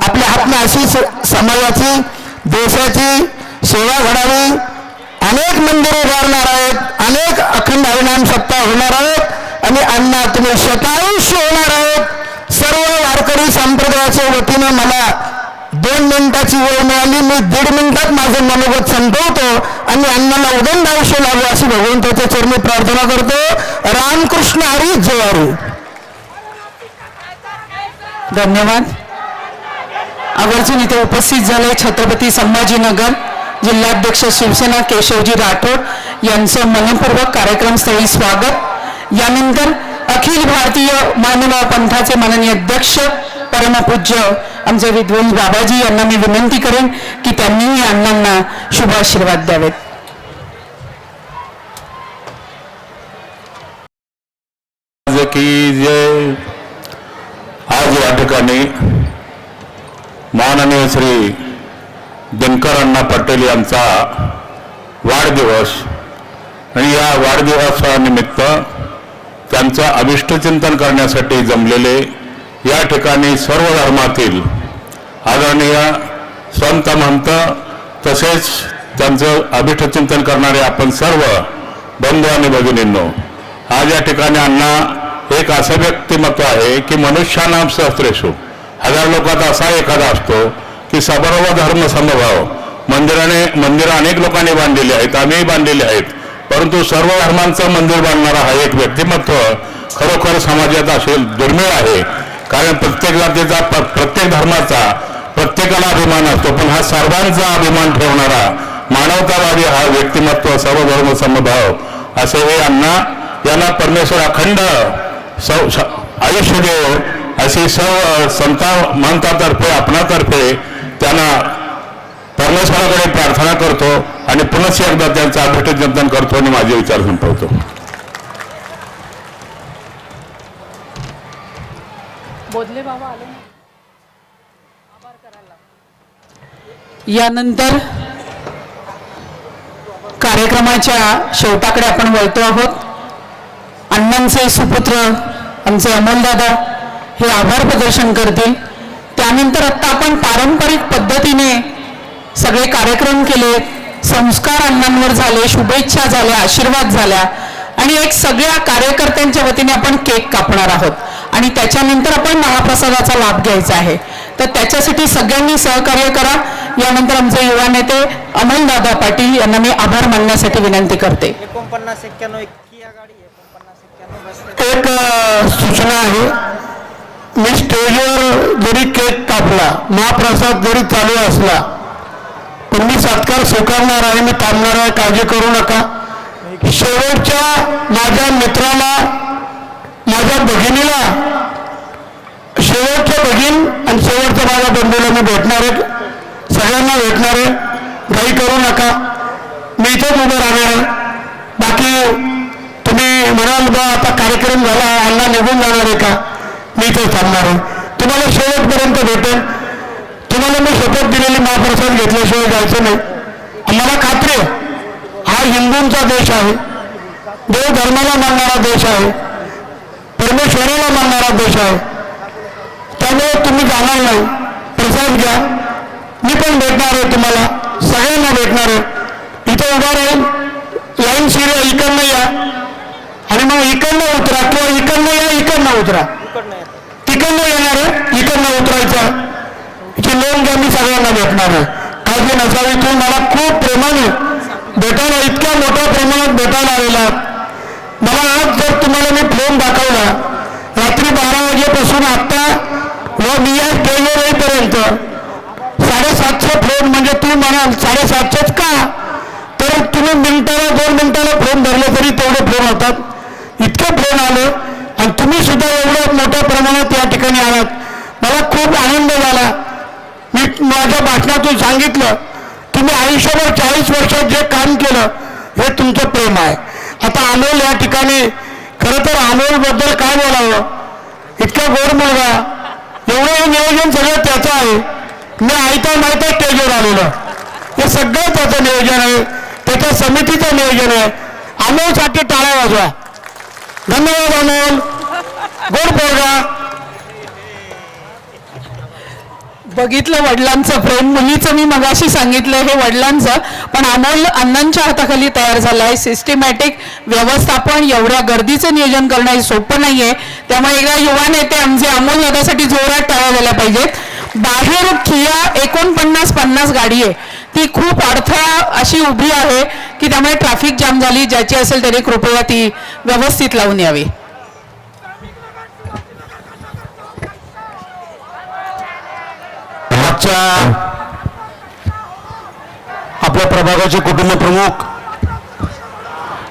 आपल्या हातनं अशी समाजाची देशाची सेवा घडावी. अनेक मंदिरे उभारणार आहेत, अनेक अखंड हरिनाम सप्ताह होणार आहेत आणि अण्णा तुम्ही शतायुष्य होणार आहेत. सर्व वारकरी संप्रदायाच्या वतीनं मला 2 मिनिटाची वेळ मिळाली. मी 1.5 मिनिटात माझं मनोगत संपवतो आणि अण्णाला उदंड आयुष्य लाभो अशी भगवंताच्या चरणी प्रार्थना करतो. रामकृष्ण हरी जय हरी. धन्यवाद. आवर्जून इथे उपस्थित झाले छत्रपती संभाजीनगर जिल्हाध्यक्ष शिवसेना केशवजी राठोड यांचं मनपूर्वक कार्यक्रमस्थळी स्वागत. यानंतर अखिल भारतीय मानव पंथाचे माननीय अध्यक्ष परमपूज्य आमचे विद्वान बाबाजी यांना मी विनंती करेन की त्यांनी अण्णांना शुभाशीर्वाद द्यावेत. की जय. आज या ठिकाणी माननीय श्री दिनकर अण्णा पटेल यांचा वाढदिवस आणि या वाढदिवसानिमित्त त्यांचं अभिष्टचिंतन करण्यासाठी जमलेले या ठिकाणी सर्व धर्मातील आदरणीय संत महंत तसेच त्यांचं अभिष्टचिंतन करणारे आपण सर्व बंधू आणि भगिनींनो, आज या ठिकाणी अण्णा एक असं व्यक्तिमत्व आहे की मनुष्यानाम सहस्रेषु, 1000 लोकात असा एखादा असतो की सर्व धर्म समभाव. मंदिरं अनेक लोकांनी बांधलेली आहेत, आम्हीही बांधलेली आहेत, परंतु सर्व धर्मांचं मंदिर बांधणारा हा एक व्यक्तिमत्व खरोखर समाजात असेल दुर्मिळ आहे. कारण प्रत्येक जातीचा प्रत्येक धर्माचा प्रत्येकाला अभिमान असतो, पण हा सर्वांचा अभिमान ठेवणारा मानवतावादी हा व्यक्तिमत्व सर्व धर्म समभाव असे हे अण्णा यांना परमेश्वर अखंड आयुष्य देव अशी सर्व संता महंतातर्फे आपणातर्फे त्यांना परमेश्वराकडे प्रार्थना करतो आणि पुन्हा एकदा त्यांचं अभिष्टचिंतन करतो आणि माझे विचार संपवतो. बोधले बाबा आले. यानंतर कार्यक्रमाच्या शेवटाकडे आपण वळतो आहोत. अण्णांचे सुपुत्र आमचे अमोलदादा हे आभार प्रदर्शन करतील. त्यानंतर आता आपण पारंपरिक पद्धतीने सगळे कार्यक्रम केले, संस्कार अण्णांवर झाले, शुभेच्छा झाल्या, आशीर्वाद झाल्या आणि एक सगळ्या कार्यकर्त्यांच्या वतीने आपण केक कापणार आहोत आणि त्याच्यानंतर आपण महाप्रसादाचा लाभ घ्यायचा आहे. तर त्याच्यासाठी सगळ्यांनी सहकार्य करा. यानंतर आमचे युवा नेते अमोलदादा पाटील यांना मी आभार मानण्यासाठी विनंती करते. 49-91 किया गाडी आहे. 49-91 एक सूचना आहे, मी स्टेजवर जरी केक कापला, महाप्रसाद जरी चालू असला, पण मी सत्कार स्वीकारणार आहे, मी थांबणार आहे, काळजी करू नका. शेवटच्या माझ्या मित्राला, माझ्या भगिनीला, शेवटच्या भगिन आणि शेवटच्या माझ्या बंधूला मी भेटणार आहे, सगळ्यांना भेटणार आहे. घाई करू नका, मी इथेच उभं राहणार आहे. बाकी तुम्ही म्हणाल बा आता कार्यक्रम झाला, अण्णा निघून जाणार आहे का, मी इथेच थांबणार आहे. तुम्हाला शेवटपर्यंत भेटेल. तुम्हाला मी शपथ दिलेली महाप्रसाद घेतल्याशिवाय जायचं नाही. आम्हाला खात्री आहे हा हिंदूंचा देश आहे, देव धर्माला मानणारा देश आहे, परमेश्वराला मानणारा देश आहे. त्यामुळे तुम्ही जाणार नाही, प्रसाद घ्या. मी पण भेटणार आहे, तुम्हाला सगळ्यांना भेटणार आहे. इथं उभा राहील, लाईन शिरा इकडनं या आणि मग इकडनं उतरा किंवा इकडनं या इकडनं उतरा. तिकडनं येणार आहे, इकडनं उतरायचं, याची नोंद घ्या, मी सगळ्यांना भेटणार आहे. काळजी नसावी, तुम्ही मला खूप प्रेमाने भेटायला, इतक्या मोठ्या प्रमाणात भेटायला आलेला. मला आज जर तुम्हाला मी फोन दाखवला रात्री 12 वाजेपासून आत्ता व मी या स्टेजवर येईपर्यंत 750 फोन, म्हणजे तुम्ही म्हणाल 750 का, तर तुम्ही मिनिटाला 2 मिनिटाला फोन धरले तरी तेवढे फोन होतात, इतके फोन आले. आणि तुम्ही सुद्धा एवढ्या मोठ्या प्रमाणात या ठिकाणी आलात, मला खूप आनंद झाला. मी माझ्या भाषणातून सांगितलं, तुम्ही आयुष्यभर 40 वर्षात जे काम केलं हे तुमचं प्रेम आहे. आता अमोल या ठिकाणी, खरं तर अमोलबद्दल काय बोलावं, इतका गोड मुलगा, एवढं नियोजन सगळं त्याचं आहे. मी आयता माहिती स्टेजवर आलेलं, हे सगळं त्याचं नियोजन आहे, त्याच्या समितीचं नियोजन आहे. अमोलसाठी टाळ्या वाजवा. धन्यवाद अमोल, गोड पोरगा. बघितलं वडिलांचं प्रेम, मुलीचं मी मगाशी सांगितलं हे वडिलांचं, पण अमोल अण्णांच्या हाताखाली तयार झालं आहे. सिस्टमॅटिक व्यवस्थापन, एवढ्या गर्दीचं नियोजन करणं हे सोपं नाही आहे. त्यामुळे एकदा युवा नेते आमचे अमोल दादासाठी जोरात टाळ्या द्यायला पाहिजेत. बाहेर किया 49-50 गाडी आहे, ती खूप अडथळा अशी उभी आहे की त्यामुळे ट्रॅफिक जाम झाली. ज्याची असेल त्याने कृपया ती व्यवस्थित लावून यावी. आपल्या प्रभागाचे कुटुंब प्रमुख,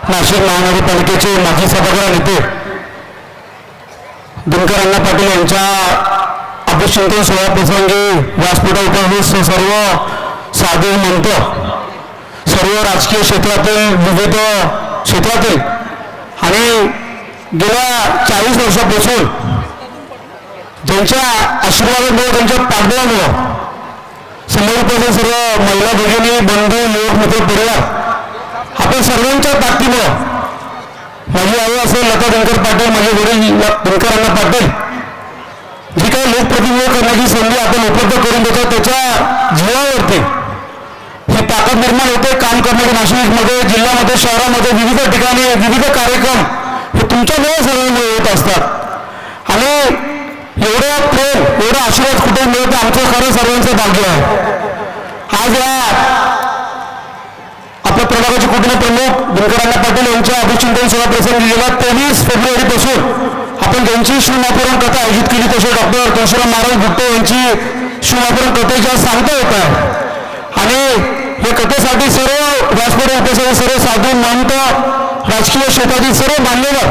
नाशिक महानगरपालिकेचे माजी सभागृह नेते दिनकर अण्णा पाटील यांच्या अभिषेक सोहळा प्रसंगी व्यासपीठावर उपस्थित सर्व साधू महंत, सर्व राजकीय क्षेत्रातील, विविध क्षेत्रातील आणि गेल्या 40 वर्षापासून ज्यांच्या आशीर्वादामुळे, त्यांच्या पाठबळामुळे समोरपासून सर्व महिला भगिनी, बंधू, लोक, मित्र, परिवार, आपण सर्वांच्या ताकदीमुळं, माझी आई असेल लता दिनकर पाटील, माझे वडील दिनकर अण्णा पाटील, जी काही लोकप्रतिनिधित्व करण्याची संधी आपण उपलब्ध करून देतो, त्याच्या जीवावरती ही ताकद निर्माण होते. काम करणारे नाशिकमध्ये, जिल्ह्यामध्ये, शहरामध्ये विविध ठिकाणी विविध कार्यक्रम हे तुमच्यामुळे सर्वांमुळे होत असतात. आणि एवढं प्रेम, एवढा आशीर्वाद कुठे मिळतं, आमचं खरं सर्वांचं भाग्य आहे. आज या आपल्या प्रभागाचे कुटुंब प्रमुख दिनकर अण्णा पाटील यांच्या अभिचिंतन सोहळा प्रसंगी गेल्या 23 फेब्रुवारीपासून आपण ज्यांची शिवमापुराण कथा आयोजित केली, तसे डॉक्टर तुळशीराम महाराज भुट्टे यांची शिवमापुराण कथेच्या सांगता होत आहे. आणि या कथेसाठी सर्व व्यासपीठ उपस्थित सर्व साधू महंत, राजकीय क्षेत्रातील सर्व मान्यवर,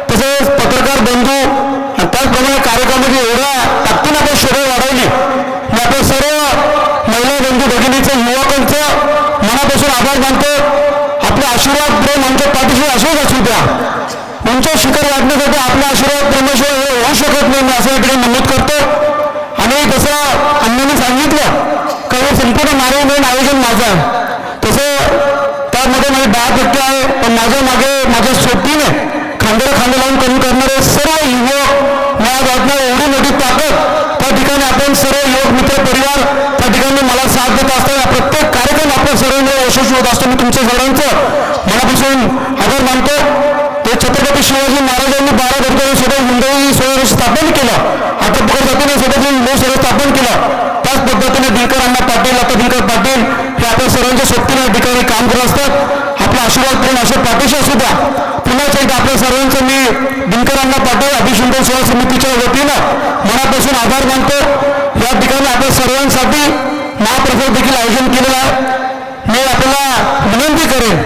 तसेच पत्रकार बंधू, त्याचप्रमाणे कार्यक्रमाची एवढ्या ताकदीने आपण शोभा वाढवली. मी आपण सर्व महिला बंधू भगिनीचं, युवकांचं मनापासून आभार मानतो. आपले आशीर्वाद प्रेम आमच्या पाठीशी असेच असू द्या. उंच शिखर वाढण्यासाठी आपला आशीर्वाद प्रेमाशिवाय होऊ शकत नाही, मी असं या ठिकाणी नमूद करतो. आणि जसं अण्णांनी सांगितलं का हे संपूर्ण नारे मिळून आयोजन माझं आहे, तसं त्यामध्ये माझे 10% आहे, पण माझ्या मागे माझ्या सोबतीने खांद्याला खांदे लावून कमी करणारे सर्व युवक, मला वाटणार एवढी मोठी ताकद त्या ठिकाणी आपण सर्व युवक मित्र परिवार त्या ठिकाणी मला साथ देत असतात. प्रत्येक कार्यक्रम आपल्या सर्वांना यशस्वी होत असतो. मी तुमच्या सर्वांचं मनापासून आभार मानतो. ते छत्रपती शिवाजी महाराजांनी 12 दरबारासोबत मुंबई सोहळा स्थापन केलं, आता पकड जातीने सोबत लोक सोहळा स्थापन केलं. त्याच पद्धतीने दिनकर अण्णा पाटील, आता दिनकर पाटील हे आपल्या सर्वांच्या सोबतीने या ठिकाणी काम करत असतात. आपला आशीर्वाद प्रेम अशा पाठीशी असू द्या. पुन्हा एकदा आपल्या सर्वांचं मी दिनकर अण्णा पाटील अभिषेक सोहळा समितीच्या वतीनं मनापासून आभार मानतो. या ठिकाणी आपल्या सर्वांसाठी महाप्रसाद देखील आयोजन केलेलं आहे. मी आपल्याला विनंती करेन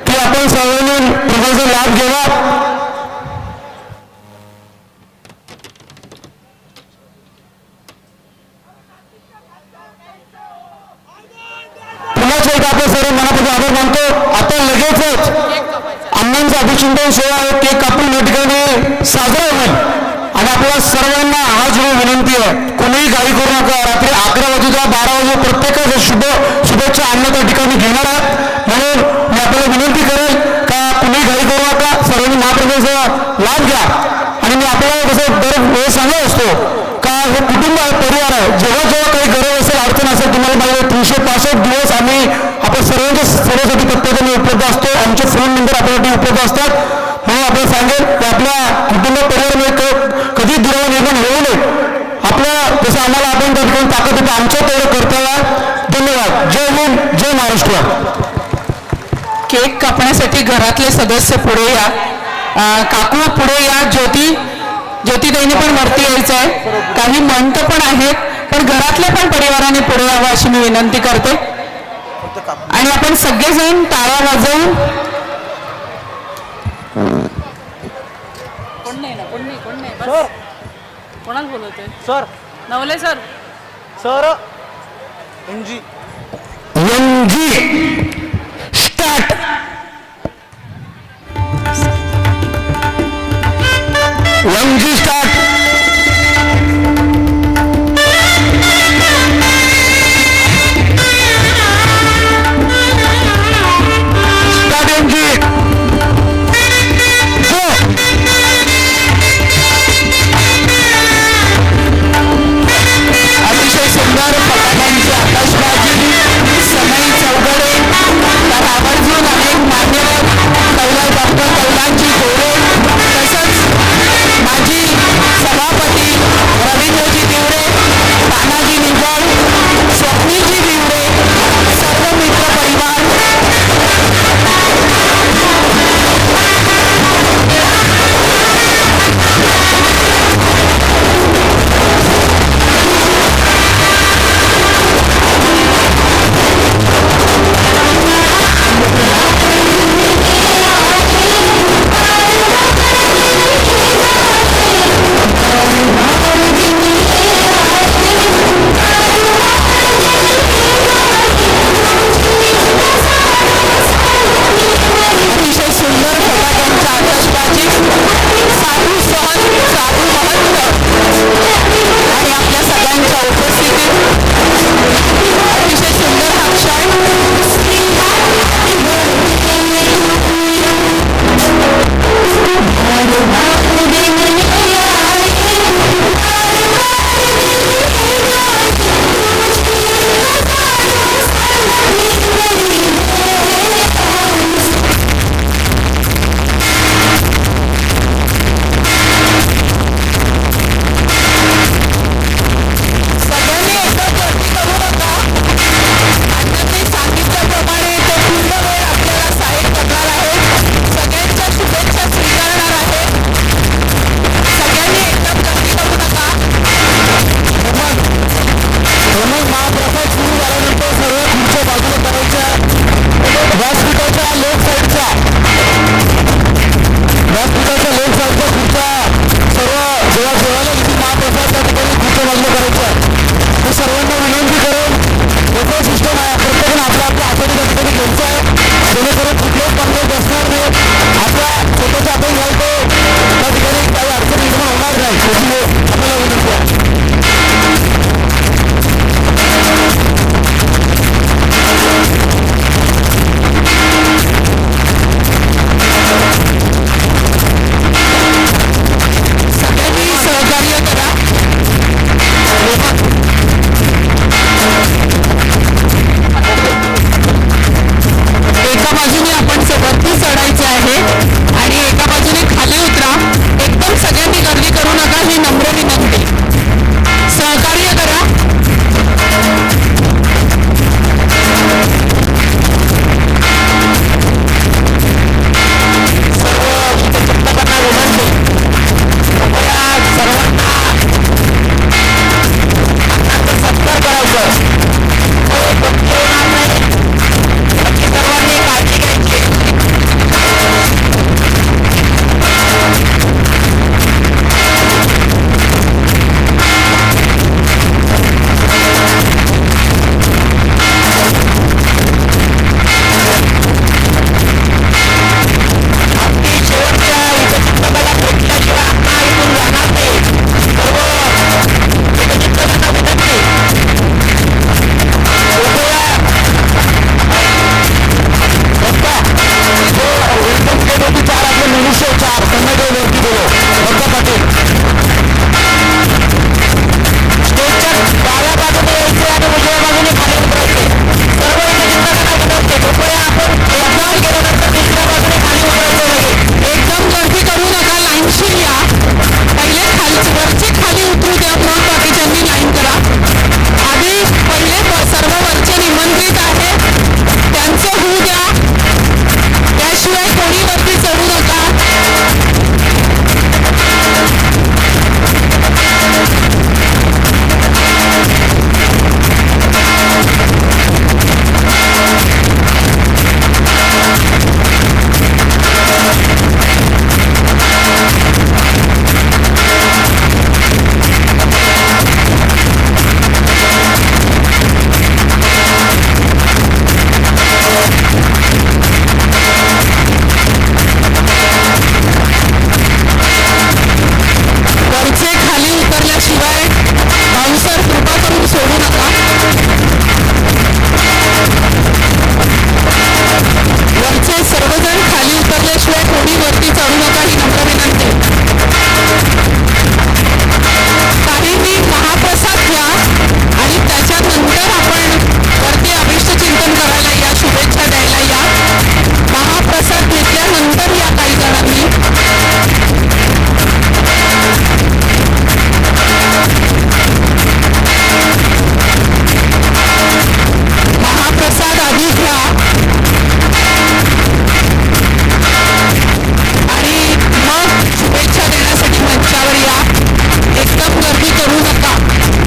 की आपण सर्वांनी प्रसादाचा लाभ घ्यावा. पुन्हा एकदा आपल्या सर्व मनापासून आभार मानतो. आता लगेचच अण्णांचा अभिचिंतन सोहळा केक कापून या ठिकाणी साजरा होईल. आणि आपल्या सर्वांना आज विनंती आहे, कोणीही घाई करू नका. रात्री 11 वाजेच्या 12 वाजे प्रत्येकाच्या शुभेच्छा अण्णा त्या ठिकाणी घेणार आहात. म्हणून मी आपल्याला विनंती करेल का कुणीही घाई करू नका, सर्वांनी महाप्रसादाचा लाभ घ्या. आणि मी आपल्याला कसं दर वेळ सांगत असतो का हे कुटुंब आहे, परिवार आहे. जेव्हा जेव्हा काही गरज असेल, अडचण असेल, तुम्हाला माहिती 365 दिवस आम्ही आपण सर्वांसाठी तत्परतेने उपलब्ध असतो. आमचे फोन नंबर आपल्यासाठी उपलब्ध असतात. म्हणून आपण सांगेल की आपल्या कुटुंब परिवारामध्ये कधी दुरावा निर्माण होऊ नये जेवढं ताकद होतं आमचं तेवढं कर्तव्य. धन्यवाद. जय हिंद, जय महाराष्ट्र. केक कापण्यासाठी घरातले सदस्य पुढे या. काकू पुढे या. ज्योतिताईने पण वरती यायचं आहे. काही मंत पण आहेत, पण घरातल्या पण परिवाराने पुढे यावं अशी मी विनंती करते. आणि आपण सगळेजण टाळ्या वाजवून कोणाला बोलवते सर नवले सर सर एनजी स्टार्ट. स्टार्ट.